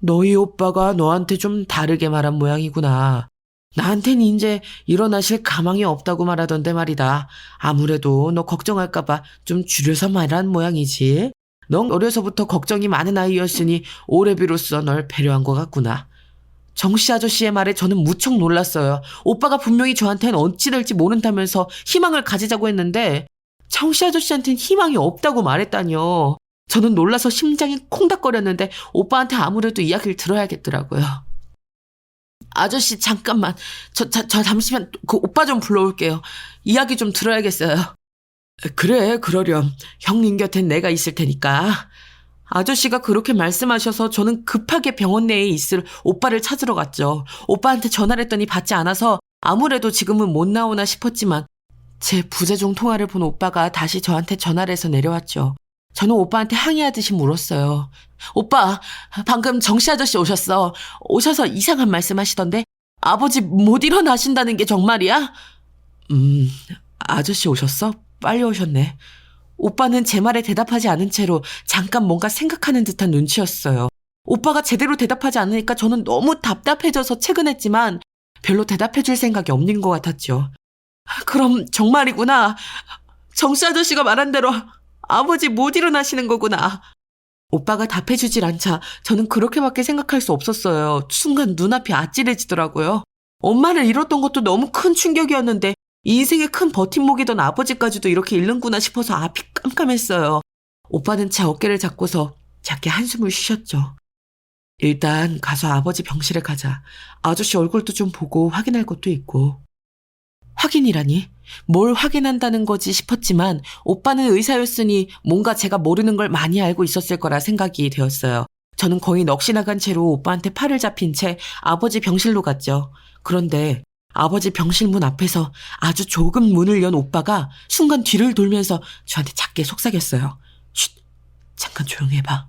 너희 오빠가 너한테 좀 다르게 말한 모양이구나. 나한텐 이제 일어나실 가망이 없다고 말하던데 말이다. 아무래도 너 걱정할까봐 좀 줄여서 말한 모양이지. 넌 어려서부터 걱정이 많은 아이였으니 오래비로써 널 배려한 것 같구나. 정씨 아저씨의 말에 저는 무척 놀랐어요. 오빠가 분명히 저한텐 어찌 될지 모른다면서 희망을 가지자고 했는데 정씨 아저씨한텐 희망이 없다고 말했다뇨. 저는 놀라서 심장이 콩닥거렸는데 오빠한테 아무래도 이야기를 들어야겠더라고요. 아저씨 잠깐만. 저 잠시만 그 오빠 좀 불러올게요. 이야기 좀 들어야겠어요. 그래, 그러렴. 형님 곁엔 내가 있을 테니까. 아저씨가 그렇게 말씀하셔서 저는 급하게 병원 내에 있을 오빠를 찾으러 갔죠. 오빠한테 전화를 했더니 받지 않아서 아무래도 지금은 못 나오나 싶었지만 제 부재중 통화를 본 오빠가 다시 저한테 전화를 해서 내려왔죠. 저는 오빠한테 항의하듯이 물었어요. 오빠, 방금 정씨 아저씨 오셨어. 오셔서 이상한 말씀 하시던데 아버지 못 일어나신다는 게 정말이야? 아저씨 오셨어? 빨리 오셨네. 오빠는 제 말에 대답하지 않은 채로 잠깐 뭔가 생각하는 듯한 눈치였어요. 오빠가 제대로 대답하지 않으니까 저는 너무 답답해져서 채근했지만 별로 대답해줄 생각이 없는 것 같았죠. 그럼 정말이구나. 정씨 아저씨가 말한 대로 아버지 못 일어나시는 거구나. 오빠가 답해주질 않자 저는 그렇게밖에 생각할 수 없었어요. 순간 눈앞이 아찔해지더라고요. 엄마를 잃었던 것도 너무 큰 충격이었는데 인생의 큰 버팀목이던 아버지까지도 이렇게 잃는구나 싶어서 앞이 깜깜했어요. 오빠는 제 어깨를 잡고서 작게 한숨을 쉬셨죠. 일단 가서 아버지 병실에 가자. 아저씨 얼굴도 좀 보고 확인할 것도 있고. 확인이라니? 뭘 확인한다는 거지 싶었지만 오빠는 의사였으니 뭔가 제가 모르는 걸 많이 알고 있었을 거라 생각이 되었어요. 저는 거의 넋이 나간 채로 오빠한테 팔을 잡힌 채 아버지 병실로 갔죠. 그런데 아버지 병실 문 앞에서 아주 조금 문을 연 오빠가 순간 뒤를 돌면서 저한테 작게 속삭였어요. 쉿, 잠깐 조용히 해봐.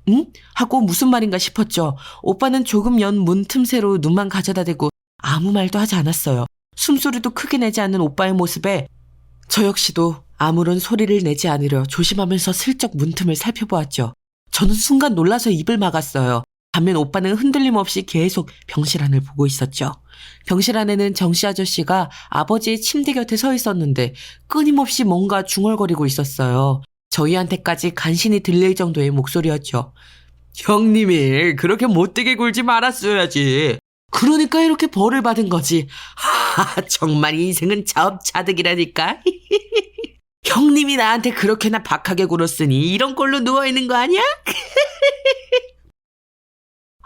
응? 하고 무슨 말인가 싶었죠. 오빠는 조금 연 문 틈새로 눈만 가져다 대고 아무 말도 하지 않았어요. 숨소리도 크게 내지 않는 오빠의 모습에 저 역시도 아무런 소리를 내지 않으려 조심하면서 슬쩍 문틈을 살펴보았죠. 저는 순간 놀라서 입을 막았어요. 반면 오빠는 흔들림 없이 계속 병실 안을 보고 있었죠. 병실 안에는 정씨 아저씨가 아버지의 침대 곁에 서 있었는데 끊임없이 뭔가 중얼거리고 있었어요. 저희한테까지 간신히 들릴 정도의 목소리였죠. 형님이 그렇게 못되게 굴지 말았어야지. 그러니까 이렇게 벌을 받은 거지. 정말 인생은 자업자득이라니까. 형님이 나한테 그렇게나 박하게 굴었으니 이런 꼴로 누워있는 거 아니야?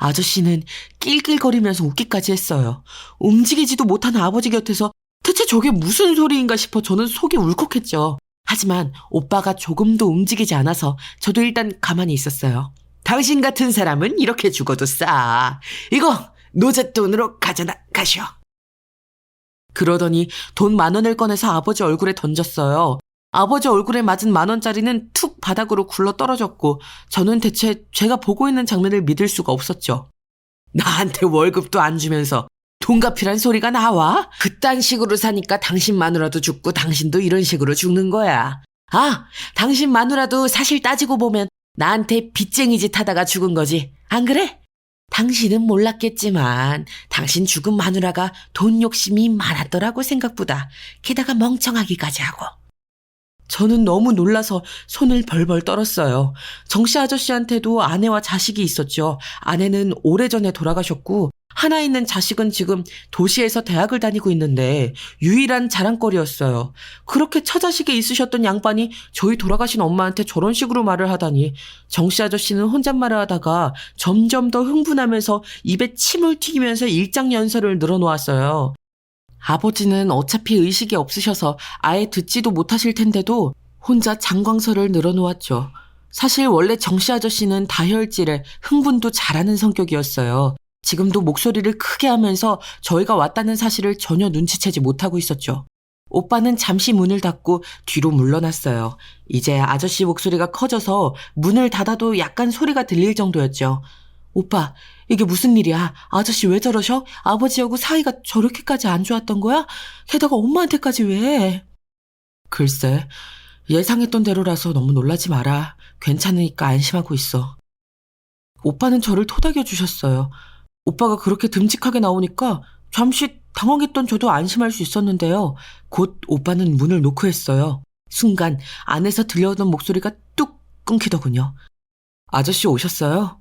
아저씨는 낄낄거리면서 웃기까지 했어요. 움직이지도 못한 아버지 곁에서 대체 저게 무슨 소리인가 싶어 저는 속이 울컥했죠. 하지만 오빠가 조금도 움직이지 않아서 저도 일단 가만히 있었어요. 당신 같은 사람은 이렇게 죽어도 싸. 이거 노잣돈으로 가져다 가시오. 그러더니 돈 10,000원을 꺼내서 아버지 얼굴에 던졌어요. 아버지 얼굴에 맞은 10,000원짜리는 툭 바닥으로 굴러 떨어졌고 저는 대체 제가 보고 있는 장면을 믿을 수가 없었죠. 나한테 월급도 안 주면서 돈값이란 소리가 나와? 그딴 식으로 사니까 당신 마누라도 죽고 당신도 이런 식으로 죽는 거야. 아, 당신 마누라도 사실 따지고 보면 나한테 빚쟁이 짓 하다가 죽은 거지. 안 그래? 당신은 몰랐겠지만 당신 죽은 마누라가 돈 욕심이 많았더라고 생각보다. 게다가 멍청하기까지 하고. 저는 너무 놀라서 손을 벌벌 떨었어요. 정씨 아저씨한테도 아내와 자식이 있었죠. 아내는 오래전에 돌아가셨고 하나 있는 자식은 지금 도시에서 대학을 다니고 있는데 유일한 자랑거리였어요. 그렇게 처자식에 있으셨던 양반이 저희 돌아가신 엄마한테 저런 식으로 말을 하다니. 정씨 아저씨는 혼잣말을 하다가 점점 더 흥분하면서 입에 침을 튀기면서 일장연설을 늘어놓았어요. 아버지는 어차피 의식이 없으셔서 아예 듣지도 못하실 텐데도 혼자 장광설을 늘어놓았죠. 사실 원래 정씨 아저씨는 다혈질에 흥분도 잘하는 성격이었어요. 지금도 목소리를 크게 하면서 저희가 왔다는 사실을 전혀 눈치채지 못하고 있었죠. 오빠는 잠시 문을 닫고 뒤로 물러났어요. 이제 아저씨 목소리가 커져서 문을 닫아도 약간 소리가 들릴 정도였죠. 오빠, 이게 무슨 일이야? 아저씨 왜 저러셔? 아버지하고 사이가 저렇게까지 안 좋았던 거야? 게다가 엄마한테까지 왜? 글쎄, 예상했던 대로라서 너무 놀라지 마라. 괜찮으니까 안심하고 있어. 오빠는 저를 토닥여 주셨어요. 오빠가 그렇게 듬직하게 나오니까 잠시 당황했던 저도 안심할 수 있었는데요. 곧 오빠는 문을 노크했어요. 순간 안에서 들려오던 목소리가 뚝 끊기더군요. 아저씨 오셨어요?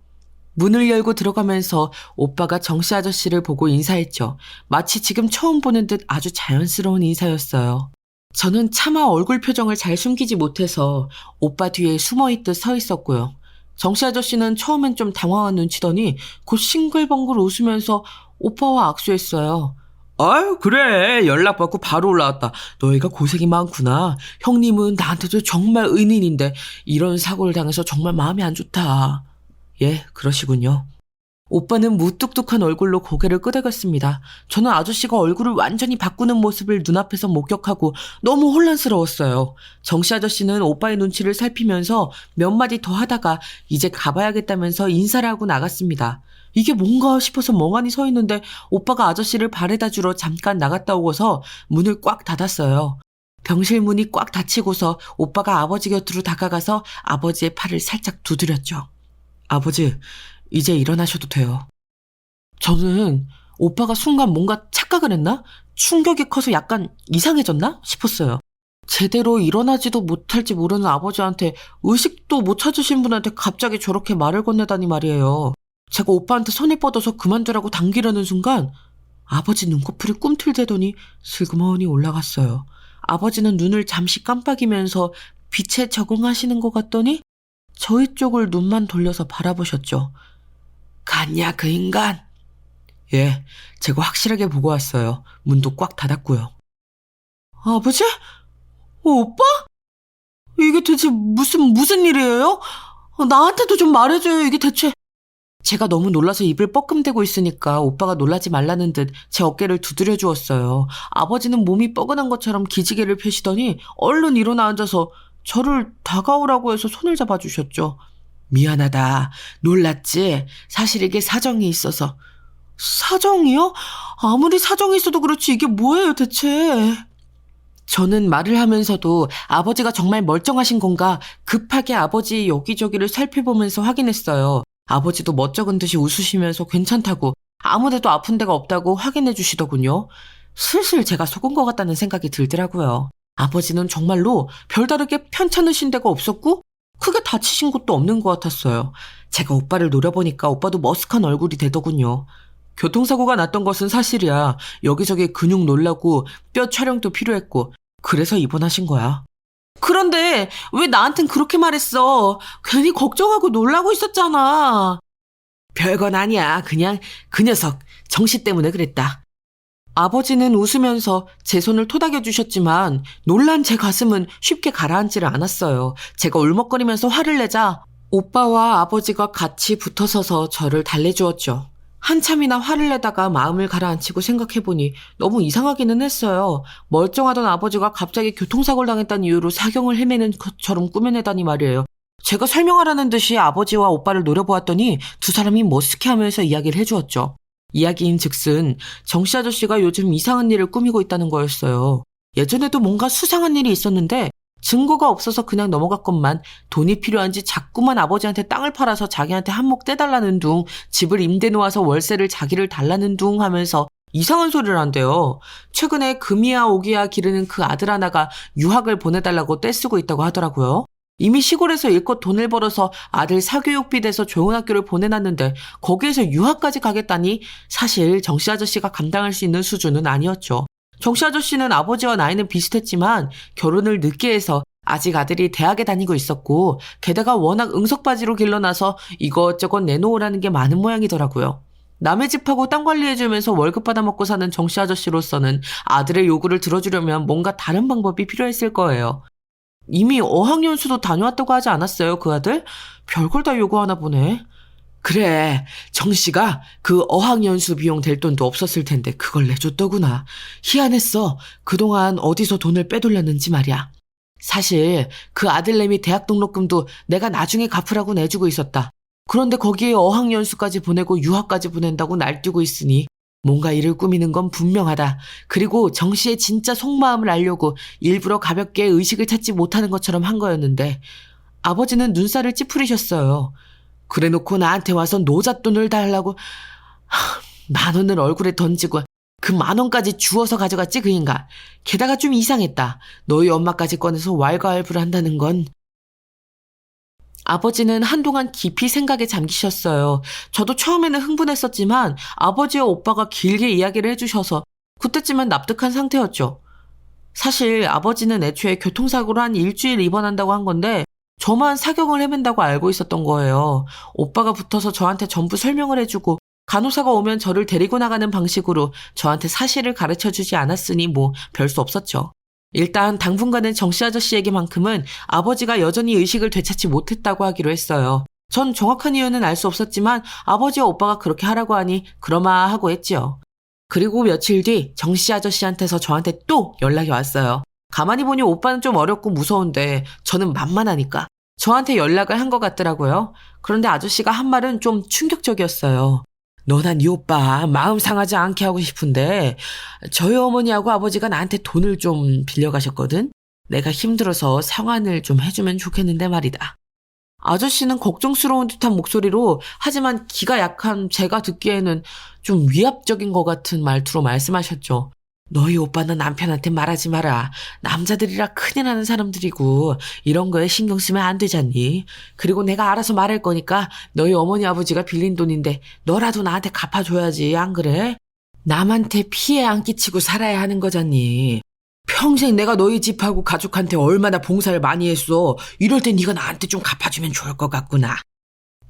문을 열고 들어가면서 오빠가 정씨 아저씨를 보고 인사했죠. 마치 지금 처음 보는 듯 아주 자연스러운 인사였어요. 저는 차마 얼굴 표정을 잘 숨기지 못해서 오빠 뒤에 숨어있듯 서 있었고요. 정씨 아저씨는 처음엔 좀 당황한 눈치더니 곧 싱글벙글 웃으면서 오빠와 악수했어요. 아유 그래 연락받고 바로 올라왔다. 너희가 고생이 많구나. 형님은 나한테도 정말 은인인데 이런 사고를 당해서 정말 마음이 안 좋다. 예, 그러시군요. 오빠는 무뚝뚝한 얼굴로 고개를 끄덕였습니다. 저는 아저씨가 얼굴을 완전히 바꾸는 모습을 눈앞에서 목격하고 너무 혼란스러웠어요. 정씨 아저씨는 오빠의 눈치를 살피면서 몇 마디 더 하다가 이제 가봐야겠다면서 인사를 하고 나갔습니다. 이게 뭔가 싶어서 멍하니 서 있는데 오빠가 아저씨를 바래다 주러 잠깐 나갔다 오고서 문을 꽉 닫았어요. 병실 문이 꽉 닫히고서 오빠가 아버지 곁으로 다가가서 아버지의 팔을 살짝 두드렸죠. 아버지, 이제 일어나셔도 돼요. 저는 오빠가 순간 뭔가 착각을 했나? 충격이 커서 약간 이상해졌나? 싶었어요. 제대로 일어나지도 못할지 모르는 아버지한테 의식도 못 찾으신 분한테 갑자기 저렇게 말을 건네다니 말이에요. 제가 오빠한테 손을 뻗어서 그만두라고 당기려는 순간 아버지 눈꺼풀이 꿈틀대더니 슬그머니 올라갔어요. 아버지는 눈을 잠시 깜빡이면서 빛에 적응하시는 것 같더니 저희 쪽을 눈만 돌려서 바라보셨죠. 갔냐 그 인간? 예, 제가 확실하게 보고 왔어요. 문도 꽉 닫았고요. 아버지? 오빠? 이게 대체 무슨 일이에요? 나한테도 좀 말해줘요. 이게 대체. 제가 너무 놀라서 입을 뻐끔대고 있으니까 오빠가 놀라지 말라는 듯 제 어깨를 두드려 주었어요. 아버지는 몸이 뻐근한 것처럼 기지개를 펴시더니 얼른 일어나 앉아서 저를 다가오라고 해서 손을 잡아주셨죠. 미안하다. 놀랐지? 사실 이게 사정이 있어서. 사정이요? 아무리 사정이 있어도 그렇지 이게 뭐예요 대체? 저는 말을 하면서도 아버지가 정말 멀쩡하신 건가 급하게 아버지 여기저기를 살펴보면서 확인했어요. 아버지도 멋쩍은 듯이 웃으시면서 괜찮다고 아무 데도 아픈 데가 없다고 확인해 주시더군요. 슬슬 제가 속은 것 같다는 생각이 들더라고요. 아버지는 정말로 별다르게 편찮으신 데가 없었고 크게 다치신 것도 없는 것 같았어요. 제가 오빠를 노려보니까 오빠도 머쓱한 얼굴이 되더군요. 교통사고가 났던 것은 사실이야. 여기저기 근육 놀라고 뼈 촬영도 필요했고 그래서 입원하신 거야. 그런데 왜 나한텐 그렇게 말했어? 괜히 걱정하고 놀라고 있었잖아. 별건 아니야. 그냥 그 녀석 정씨 때문에 그랬다. 아버지는 웃으면서 제 손을 토닥여 주셨지만 놀란 제 가슴은 쉽게 가라앉지를 않았어요. 제가 울먹거리면서 화를 내자 오빠와 아버지가 같이 붙어서서 저를 달래주었죠. 한참이나 화를 내다가 마음을 가라앉히고 생각해보니 너무 이상하기는 했어요. 멀쩡하던 아버지가 갑자기 교통사고를 당했다는 이유로 사경을 헤매는 것처럼 꾸며내다니 말이에요. 제가 설명하라는 듯이 아버지와 오빠를 노려보았더니 두 사람이 머쓱해하면서 이야기를 해주었죠. 이야기인 즉슨 정씨 아저씨가 요즘 이상한 일을 꾸미고 있다는 거였어요. 예전에도 뭔가 수상한 일이 있었는데 증거가 없어서 그냥 넘어갔건만 돈이 필요한지 자꾸만 아버지한테 땅을 팔아서 자기한테 한몫 떼달라는 둥, 집을 임대 놓아서 월세를 자기를 달라는 둥 하면서 이상한 소리를 한대요. 최근에 금이야 오기야 기르는 그 아들 하나가 유학을 보내달라고 떼쓰고 있다고 하더라고요. 이미 시골에서 일껏 돈을 벌어서 아들 사교육비 대서 좋은 학교를 보내놨는데 거기에서 유학까지 가겠다니 사실 정씨 아저씨가 감당할 수 있는 수준은 아니었죠. 정씨 아저씨는 아버지와 나이는 비슷했지만 결혼을 늦게 해서 아직 아들이 대학에 다니고 있었고 게다가 워낙 응석바지로 길러놔서 이것저것 내놓으라는 게 많은 모양이더라고요. 남의 집하고 땅 관리해주면서 월급 받아먹고 사는 정씨 아저씨로서는 아들의 요구를 들어주려면 뭔가 다른 방법이 필요했을 거예요. 이미 어학연수도 다녀왔다고 하지 않았어요, 그 아들? 별걸 다 요구하나 보네. 그래, 정씨가 그 어학연수 비용 될 돈도 없었을 텐데 그걸 내줬더구나. 희한했어. 그동안 어디서 돈을 빼돌렸는지 말이야. 사실 그 아들내미 대학 등록금도 내가 나중에 갚으라고 내주고 있었다. 그런데 거기에 어학연수까지 보내고 유학까지 보낸다고 날뛰고 있으니 뭔가 일을 꾸미는 건 분명하다. 그리고 정 씨의 진짜 속마음을 알려고 일부러 가볍게 의식을 찾지 못하는 것처럼 한 거였는데 아버지는 눈살을 찌푸리셨어요. 그래놓고 나한테 와서 노잣돈을 달라고 10,000원을 얼굴에 던지고 그 10,000원까지 주워서 가져갔지 그 인간. 게다가 좀 이상했다. 너희 엄마까지 꺼내서 왈가왈부를 한다는 건. 아버지는 한동안 깊이 생각에 잠기셨어요. 저도 처음에는 흥분했었지만 아버지와 오빠가 길게 이야기를 해주셔서 그때쯤엔 납득한 상태였죠. 사실 아버지는 애초에 교통사고로 한 일주일 입원한다고 한 건데 저만 사경을 헤맨다고 알고 있었던 거예요. 오빠가 붙어서 저한테 전부 설명을 해주고 간호사가 오면 저를 데리고 나가는 방식으로 저한테 사실을 가르쳐주지 않았으니 뭐 별 수 없었죠. 일단 당분간은 정씨 아저씨에게만큼은 아버지가 여전히 의식을 되찾지 못했다고 하기로 했어요. 전 정확한 이유는 알 수 없었지만 아버지와 오빠가 그렇게 하라고 하니 그러마 하고 했지요. 그리고 며칠 뒤 정씨 아저씨한테서 저한테 또 연락이 왔어요. 가만히 보니 오빠는 좀 어렵고 무서운데 저는 만만하니까 저한테 연락을 한 것 같더라고요. 그런데 아저씨가 한 말은 좀 충격적이었어요. 너나 네 오빠 마음 상하지 않게 하고 싶은데 저희 어머니하고 아버지가 나한테 돈을 좀 빌려가셨거든. 내가 힘들어서 상환을 좀 해주면 좋겠는데 말이다. 아저씨는 걱정스러운 듯한 목소리로 하지만 기가 약한 제가 듣기에는 좀 위압적인 것 같은 말투로 말씀하셨죠. 너희 오빠는 남편한테 말하지 마라. 남자들이라 큰일 나는 사람들이고 이런 거에 신경 쓰면 안 되잖니. 그리고 내가 알아서 말할 거니까 너희 어머니 아버지가 빌린 돈인데 너라도 나한테 갚아줘야지. 안 그래? 남한테 피해 안 끼치고 살아야 하는 거잖니. 평생 내가 너희 집하고 가족한테 얼마나 봉사를 많이 했어. 이럴 땐 네가 나한테 좀 갚아주면 좋을 것 같구나.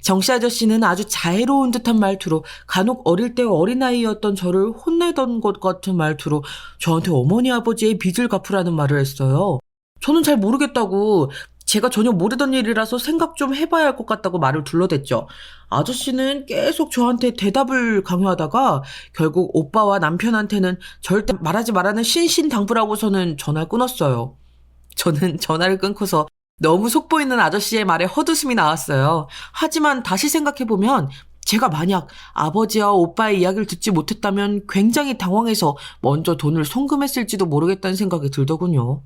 정씨 아저씨는 아주 자애로운 듯한 말투로 간혹 어릴 때 어린아이였던 저를 혼내던 것 같은 말투로 저한테 어머니 아버지의 빚을 갚으라는 말을 했어요. 저는 잘 모르겠다고 제가 전혀 모르던 일이라서 생각 좀 해봐야 할 것 같다고 말을 둘러댔죠. 아저씨는 계속 저한테 대답을 강요하다가 결국 오빠와 남편한테는 절대 말하지 말라는 신신당부라고서는 전화를 끊었어요. 저는 전화를 끊고서 너무 속보이는 아저씨의 말에 헛웃음이 나왔어요. 하지만 다시 생각해보면 제가 만약 아버지와 오빠의 이야기를 듣지 못했다면 굉장히 당황해서 먼저 돈을 송금했을지도 모르겠다는 생각이 들더군요.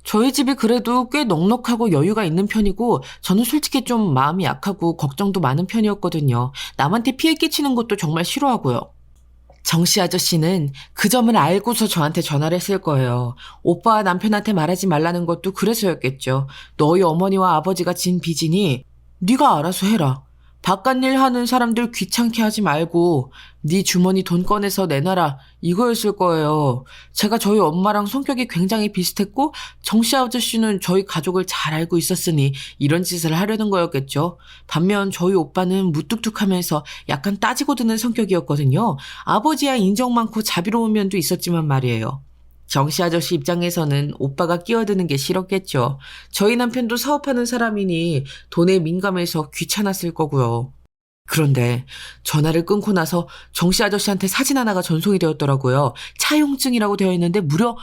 저희 집이 그래도 꽤 넉넉하고 여유가 있는 편이고 저는 솔직히 좀 마음이 약하고 걱정도 많은 편이었거든요. 남한테 피해 끼치는 것도 정말 싫어하고요. 정씨 아저씨는 그 점을 알고서 저한테 전화를 했을 거예요. 오빠와 남편한테 말하지 말라는 것도 그래서였겠죠. 너희 어머니와 아버지가 진 빚이니 네가 알아서 해라. 바깥일 하는 사람들 귀찮게 하지 말고 네 주머니 돈 꺼내서 내놔라 이거였을 거예요. 제가 저희 엄마랑 성격이 굉장히 비슷했고 정씨 아저씨는 저희 가족을 잘 알고 있었으니 이런 짓을 하려는 거였겠죠. 반면 저희 오빠는 무뚝뚝하면서 약간 따지고 드는 성격이었거든요. 아버지야 인정 많고 자비로운 면도 있었지만 말이에요. 정씨 아저씨 입장에서는 오빠가 끼어드는 게 싫었겠죠. 저희 남편도 사업하는 사람이니 돈에 민감해서 귀찮았을 거고요. 그런데 전화를 끊고 나서 정씨 아저씨한테 사진 하나가 전송이 되었더라고요. 차용증이라고 되어 있는데 무려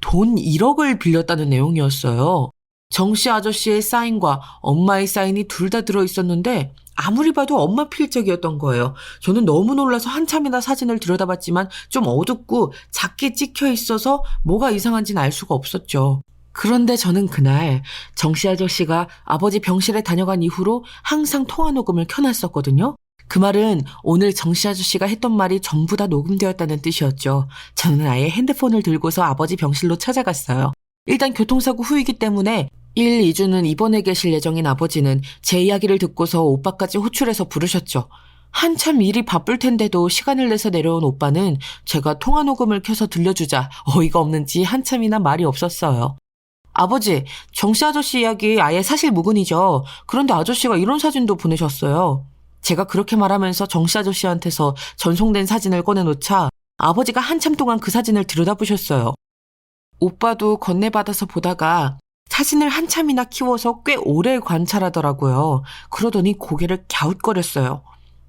돈 1억을 빌렸다는 내용이었어요. 정씨 아저씨의 사인과 엄마의 사인이 둘 다 들어있었는데 아무리 봐도 엄마 필적이었던 거예요. 저는 너무 놀라서 한참이나 사진을 들여다봤지만 좀 어둡고 작게 찍혀 있어서 뭐가 이상한지는 알 수가 없었죠. 그런데 저는 그날 정씨 아저씨가 아버지 병실에 다녀간 이후로 항상 통화 녹음을 켜놨었거든요. 그 말은 오늘 정씨 아저씨가 했던 말이 전부 다 녹음되었다는 뜻이었죠. 저는 아예 핸드폰을 들고서 아버지 병실로 찾아갔어요. 일단 교통사고 후이기 때문에 1, 2주는 입원해 계실 예정인 아버지는 제 이야기를 듣고서 오빠까지 호출해서 부르셨죠. 한참 일이 바쁠 텐데도 시간을 내서 내려온 오빠는 제가 통화 녹음을 켜서 들려주자 어이가 없는지 한참이나 말이 없었어요. 아버지, 정씨 아저씨 이야기 아예 사실 무근이죠. 그런데 아저씨가 이런 사진도 보내셨어요. 제가 그렇게 말하면서 정씨 아저씨한테서 전송된 사진을 꺼내놓자 아버지가 한참 동안 그 사진을 들여다보셨어요. 오빠도 건네받아서 보다가 사진을 한참이나 키워서 꽤 오래 관찰하더라고요. 그러더니 고개를 갸웃거렸어요.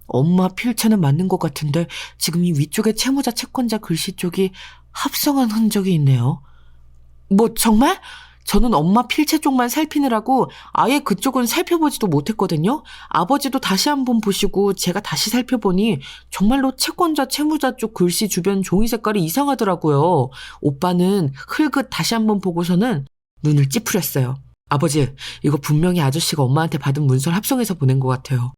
엄마 필체는 맞는 것 같은데 지금 이 위쪽에 채무자 채권자 글씨 쪽이 합성한 흔적이 있네요. 뭐 정말? 저는 엄마 필체 쪽만 살피느라고 아예 그쪽은 살펴보지도 못했거든요. 아버지도 다시 한번 보시고 제가 다시 살펴보니 정말로 채권자 채무자 쪽 글씨 주변 종이 색깔이 이상하더라고요. 오빠는 흘끗 다시 한번 보고서는 눈을 찌푸렸어요. 아버지, 이거 분명히 아저씨가 엄마한테 받은 문서를 합성해서 보낸 것 같아요.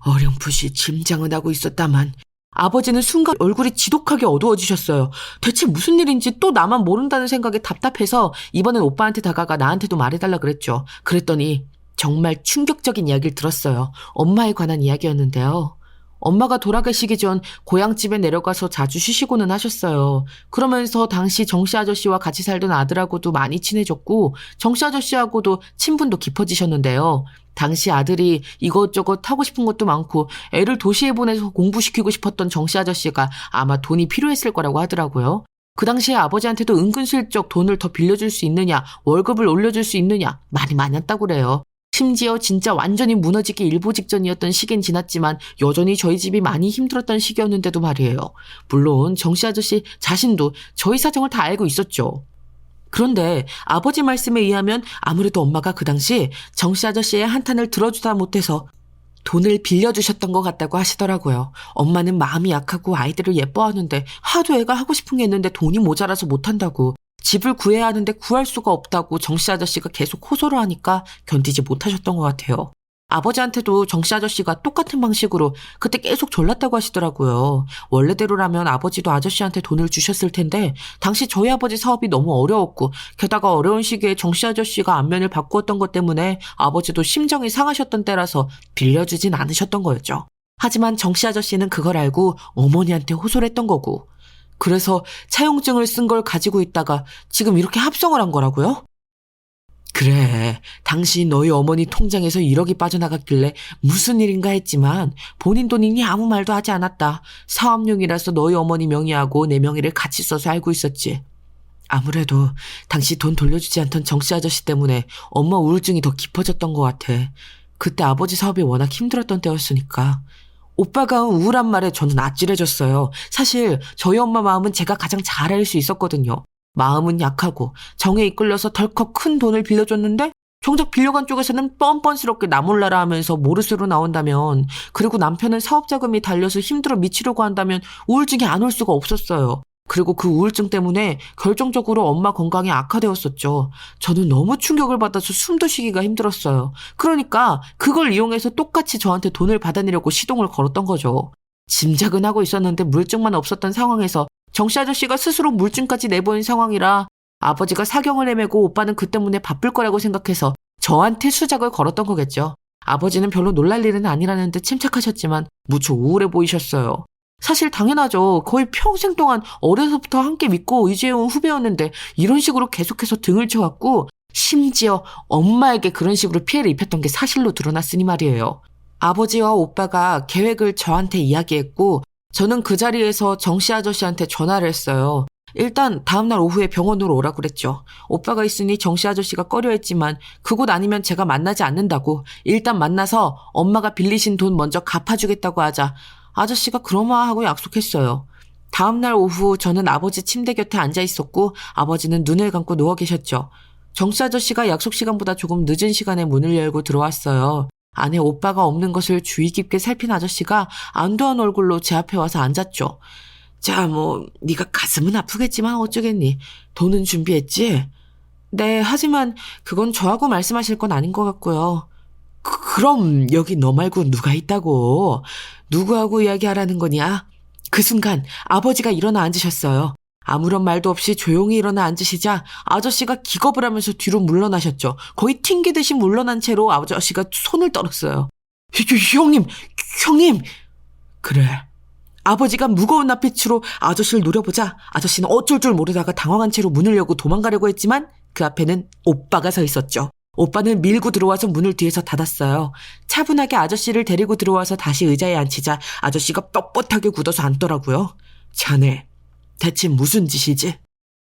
어렴풋이 짐작은 하고 있었다만 아버지는 순간 얼굴이 지독하게 어두워지셨어요. 대체 무슨 일인지 또 나만 모른다는 생각에 답답해서 이번엔 오빠한테 다가가 나한테도 말해달라 그랬죠. 그랬더니 정말 충격적인 이야기를 들었어요. 엄마에 관한 이야기였는데요. 엄마가 돌아가시기 전 고향집에 내려가서 자주 쉬시고는 하셨어요. 그러면서 당시 정씨 아저씨와 같이 살던 아들하고도 많이 친해졌고 정씨 아저씨하고도 친분도 깊어지셨는데요. 당시 아들이 이것저것 하고 싶은 것도 많고 애를 도시에 보내서 공부시키고 싶었던 정씨 아저씨가 아마 돈이 필요했을 거라고 하더라고요. 그 당시에 아버지한테도 은근슬쩍 돈을 더 빌려줄 수 있느냐, 월급을 올려줄 수 있느냐 말이 많았다고 그래요. 심지어 진짜 완전히 무너지기 일보 직전이었던 시긴 지났지만 여전히 저희 집이 많이 힘들었던 시기였는데도 말이에요. 물론 정씨 아저씨 자신도 저희 사정을 다 알고 있었죠. 그런데 아버지 말씀에 의하면 아무래도 엄마가 그 당시 정씨 아저씨의 한탄을 들어주다 못해서 돈을 빌려주셨던 것 같다고 하시더라고요. 엄마는 마음이 약하고 아이들을 예뻐하는데 하도 애가 하고 싶은 게 있는데 돈이 모자라서 못한다고, 집을 구해야 하는데 구할 수가 없다고 정씨 아저씨가 계속 호소를 하니까 견디지 못하셨던 것 같아요. 아버지한테도 정씨 아저씨가 똑같은 방식으로 그때 계속 졸랐다고 하시더라고요. 원래대로라면 아버지도 아저씨한테 돈을 주셨을 텐데 당시 저희 아버지 사업이 너무 어려웠고 게다가 어려운 시기에 정씨 아저씨가 안면을 바꾸었던 것 때문에 아버지도 심정이 상하셨던 때라서 빌려주진 않으셨던 거였죠. 하지만 정씨 아저씨는 그걸 알고 어머니한테 호소를 했던 거고, 그래서 차용증을 쓴 걸 가지고 있다가 지금 이렇게 합성을 한 거라고요? 그래, 당시 너희 어머니 통장에서 1억이 빠져나갔길래 무슨 일인가 했지만 본인 돈이니 아무 말도 하지 않았다. 사업용이라서 너희 어머니 명의하고 내 명의를 같이 써서 알고 있었지. 아무래도 당시 돈 돌려주지 않던 정씨 아저씨 때문에 엄마 우울증이 더 깊어졌던 것 같아. 그때 아버지 사업이 워낙 힘들었던 때였으니까. 오빠가 한 우울한 말에 저는 아찔해졌어요. 사실 저희 엄마 마음은 제가 가장 잘 알 수 있었거든요. 마음은 약하고 정에 이끌려서 덜컥 큰 돈을 빌려줬는데 정작 빌려간 쪽에서는 뻔뻔스럽게 나 몰라라 하면서 모르쇠로 나온다면, 그리고 남편은 사업 자금이 달려서 힘들어 미치려고 한다면 우울증이 안 올 수가 없었어요. 그리고 그 우울증 때문에 결정적으로 엄마 건강이 악화되었었죠. 저는 너무 충격을 받아서 숨도 쉬기가 힘들었어요. 그러니까 그걸 이용해서 똑같이 저한테 돈을 받아내려고 시동을 걸었던 거죠. 짐작은 하고 있었는데 물증만 없었던 상황에서 정씨 아저씨가 스스로 물증까지 내보인 상황이라 아버지가 사경을 헤매고 오빠는 그 때문에 바쁠 거라고 생각해서 저한테 수작을 걸었던 거겠죠. 아버지는 별로 놀랄 일은 아니라는 듯 침착하셨지만 무척 우울해 보이셨어요. 사실 당연하죠. 거의 평생 동안 어려서부터 함께 믿고 의지해온 후배였는데 이런 식으로 계속해서 등을 쳐왔고 심지어 엄마에게 그런 식으로 피해를 입혔던 게 사실로 드러났으니 말이에요. 아버지와 오빠가 계획을 저한테 이야기했고 저는 그 자리에서 정씨 아저씨한테 전화를 했어요. 일단 다음날 오후에 병원으로 오라고 그랬죠. 오빠가 있으니 정씨 아저씨가 꺼려했지만 그곳 아니면 제가 만나지 않는다고, 일단 만나서 엄마가 빌리신 돈 먼저 갚아주겠다고 하자 아저씨가 그러마하고 약속했어요. 다음날 오후 저는 아버지 침대 곁에 앉아 있었고 아버지는 눈을 감고 누워 계셨죠. 정씨 아저씨가 약속 시간보다 조금 늦은 시간에 문을 열고 들어왔어요. 안에 오빠가 없는 것을 주의 깊게 살핀 아저씨가 안도한 얼굴로 제 앞에 와서 앉았죠. 자, 네가 가슴은 아프겠지만 어쩌겠니? 돈은 준비했지? 네, 하지만 그건 저하고 말씀하실 건 아닌 것 같고요. 그럼 여기 너 말고 누가 있다고? 누구하고 이야기하라는 거냐? 그 순간 아버지가 일어나 앉으셨어요. 아무런 말도 없이 조용히 일어나 앉으시자 아저씨가 기겁을 하면서 뒤로 물러나셨죠. 거의 튕기듯이 물러난 채로 아저씨가 손을 떨었어요. 형님! 그래. 아버지가 무거운 낯빛으로 아저씨를 노려보자 아저씨는 어쩔 줄 모르다가 당황한 채로 문을 열고 도망가려고 했지만 그 앞에는 오빠가 서 있었죠. 오빠는 밀고 들어와서 문을 뒤에서 닫았어요. 차분하게 아저씨를 데리고 들어와서 다시 의자에 앉히자 아저씨가 뻣뻣하게 굳어서 앉더라고요. 자네, 대체 무슨 짓이지?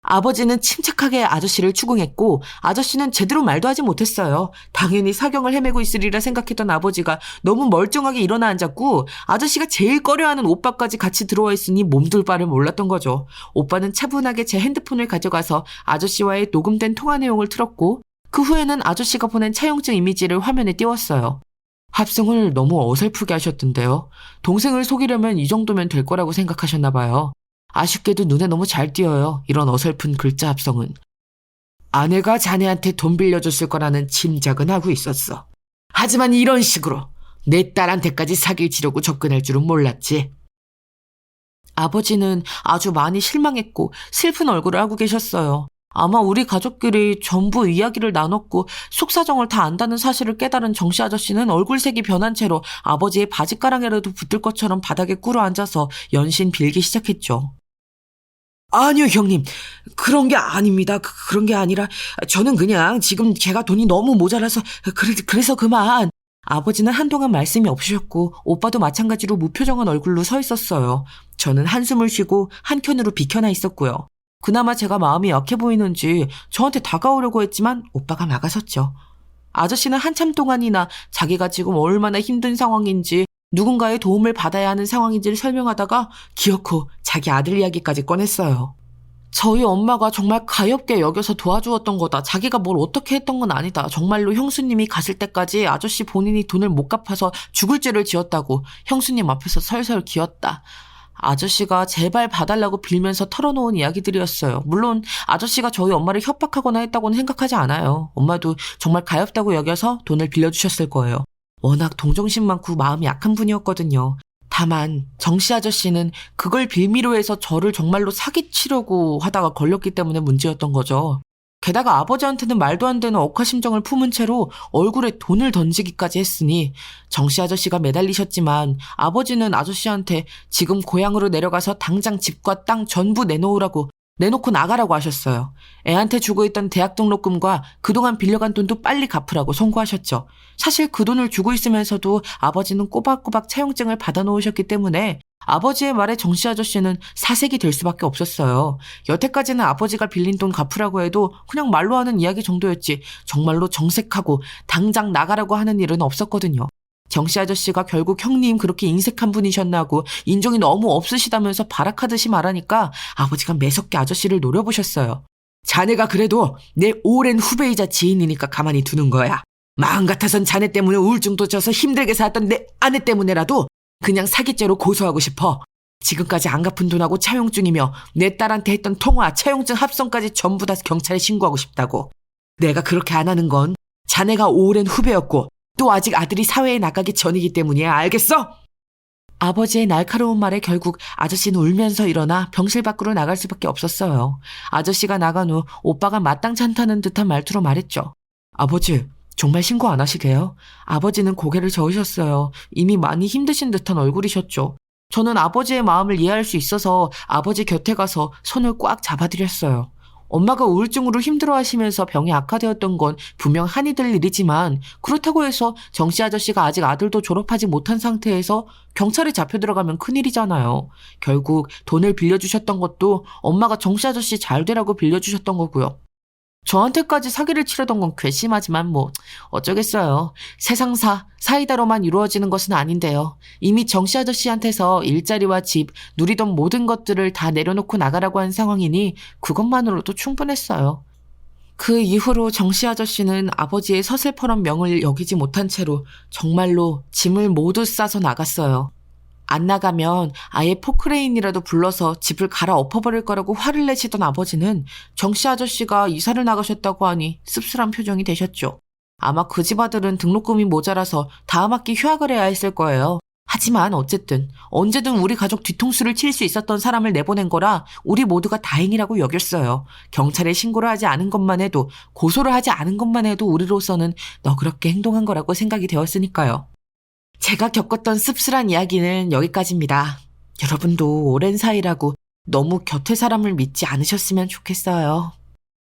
아버지는 침착하게 아저씨를 추궁했고 아저씨는 제대로 말도 하지 못했어요. 당연히 사경을 헤매고 있으리라 생각했던 아버지가 너무 멀쩡하게 일어나 앉았고 아저씨가 제일 꺼려하는 오빠까지 같이 들어와 있으니 몸둘 바를 몰랐던 거죠. 오빠는 차분하게 제 핸드폰을 가져가서 아저씨와의 녹음된 통화 내용을 틀었고 그 후에는 아저씨가 보낸 차용증 이미지를 화면에 띄웠어요. 합성을 너무 어설프게 하셨던데요. 동생을 속이려면 이 정도면 될 거라고 생각하셨나 봐요. 아쉽게도 눈에 너무 잘 띄어요. 이런 어설픈 글자 합성은. 아내가 자네한테 돈 빌려줬을 거라는 짐작은 하고 있었어. 하지만 이런 식으로 내 딸한테까지 사기를 치려고 접근할 줄은 몰랐지. 아버지는 아주 많이 실망했고 슬픈 얼굴을 하고 계셨어요. 아마 우리 가족끼리 전부 이야기를 나눴고 속사정을 다 안다는 사실을 깨달은 정씨 아저씨는 얼굴색이 변한 채로 아버지의 바지가랑이라도 붙을 것처럼 바닥에 꿇어 앉아서 연신 빌기 시작했죠. 아니요, 형님. 그런 게 아닙니다. 그런 게 아니라 저는 그냥 지금 제가 돈이 너무 모자라서 그래서 그만. 아버지는 한동안 말씀이 없으셨고 오빠도 마찬가지로 무표정한 얼굴로 서 있었어요. 저는 한숨을 쉬고 한켠으로 비켜나 있었고요. 그나마 제가 마음이 약해 보이는지 저한테 다가오려고 했지만 오빠가 막아섰죠. 아저씨는 한참 동안이나 자기가 지금 얼마나 힘든 상황인지 누군가의 도움을 받아야 하는 상황인지를 설명하다가 기어코 자기 아들 이야기까지 꺼냈어요. 저희 엄마가 정말 가엾게 여겨서 도와주었던 거다. 자기가 뭘 어떻게 했던 건 아니다. 정말로 형수님이 가실 때까지 아저씨 본인이 돈을 못 갚아서 죽을 죄를 지었다고 형수님 앞에서 설설 기었다. 아저씨가 제발 봐달라고 빌면서 털어놓은 이야기들이었어요. 물론 아저씨가 저희 엄마를 협박하거나 했다고는 생각하지 않아요. 엄마도 정말 가엾다고 여겨서 돈을 빌려주셨을 거예요. 워낙 동정심 많고 마음이 약한 분이었거든요. 다만 정씨 아저씨는 그걸 빌미로 해서 저를 정말로 사기치려고 하다가 걸렸기 때문에 문제였던 거죠. 게다가 아버지한테는 말도 안 되는 억하심정을 품은 채로 얼굴에 돈을 던지기까지 했으니 정씨 아저씨가 매달리셨지만 아버지는 아저씨한테 지금 고향으로 내려가서 당장 집과 땅 전부 내놓고 나가라고 하셨어요. 애한테 주고 있던 대학 등록금과 그동안 빌려간 돈도 빨리 갚으라고 선고하셨죠. 사실 그 돈을 주고 있으면서도 아버지는 꼬박꼬박 차용증을 받아놓으셨기 때문에 아버지의 말에 정씨 아저씨는 사색이 될 수밖에 없었어요. 여태까지는 아버지가 빌린 돈 갚으라고 해도 그냥 말로 하는 이야기 정도였지 정말로 정색하고 당장 나가라고 하는 일은 없었거든요. 정씨 아저씨가 결국 형님 그렇게 인색한 분이셨나 하고 인정이 너무 없으시다면서 발악하듯이 말하니까 아버지가 매섭게 아저씨를 노려보셨어요. 자네가 그래도 내 오랜 후배이자 지인이니까 가만히 두는 거야. 마음 같아선 자네 때문에 우울증도 져서 힘들게 살았던 내 아내 때문에라도 그냥 사기죄로 고소하고 싶어. 지금까지 안 갚은 돈하고 차용증이며 내 딸한테 했던 통화, 차용증 합성까지 전부 다 경찰에 신고하고 싶다고. 내가 그렇게 안 하는 건 자네가 오랜 후배였고 또 아직 아들이 사회에 나가기 전이기 때문이야. 알겠어? 아버지의 날카로운 말에 결국 아저씨는 울면서 일어나 병실 밖으로 나갈 수밖에 없었어요. 아저씨가 나간 후 오빠가 마땅치 않다는 듯한 말투로 말했죠. 아버지, 정말 신고 안 하시게요? 아버지는 고개를 저으셨어요. 이미 많이 힘드신 듯한 얼굴이셨죠. 저는 아버지의 마음을 이해할 수 있어서 아버지 곁에 가서 손을 꽉 잡아드렸어요. 엄마가 우울증으로 힘들어하시면서 병이 악화되었던 건 분명 한이 될 일이지만 그렇다고 해서 정씨 아저씨가 아직 아들도 졸업하지 못한 상태에서 경찰에 잡혀 들어가면 큰일이잖아요. 결국 돈을 빌려주셨던 것도 엄마가 정씨 아저씨 잘 되라고 빌려주셨던 거고요. 저한테까지 사기를 치려던 건 괘씸하지만 뭐 어쩌겠어요. 세상사, 사이다로만 이루어지는 것은 아닌데요. 이미 정씨 아저씨한테서 일자리와 집, 누리던 모든 것들을 다 내려놓고 나가라고 한 상황이니 그것만으로도 충분했어요. 그 이후로 정씨 아저씨는 아버지의 서슬퍼런 명을 여기지 못한 채로 정말로 짐을 모두 싸서 나갔어요. 안 나가면 아예 포크레인이라도 불러서 집을 갈아 엎어버릴 거라고 화를 내시던 아버지는 정씨 아저씨가 이사를 나가셨다고 하니 씁쓸한 표정이 되셨죠. 아마 그 집 아들은 등록금이 모자라서 다음 학기 휴학을 해야 했을 거예요. 하지만 어쨌든 언제든 우리 가족 뒤통수를 칠 수 있었던 사람을 내보낸 거라 우리 모두가 다행이라고 여겼어요. 경찰에 신고를 하지 않은 것만 해도, 고소를 하지 않은 것만 해도 우리로서는 너그럽게 행동한 거라고 생각이 되었으니까요. 제가 겪었던 씁쓸한 이야기는 여기까지입니다. 여러분도 오랜 사이라고 너무 곁에 사람을 믿지 않으셨으면 좋겠어요.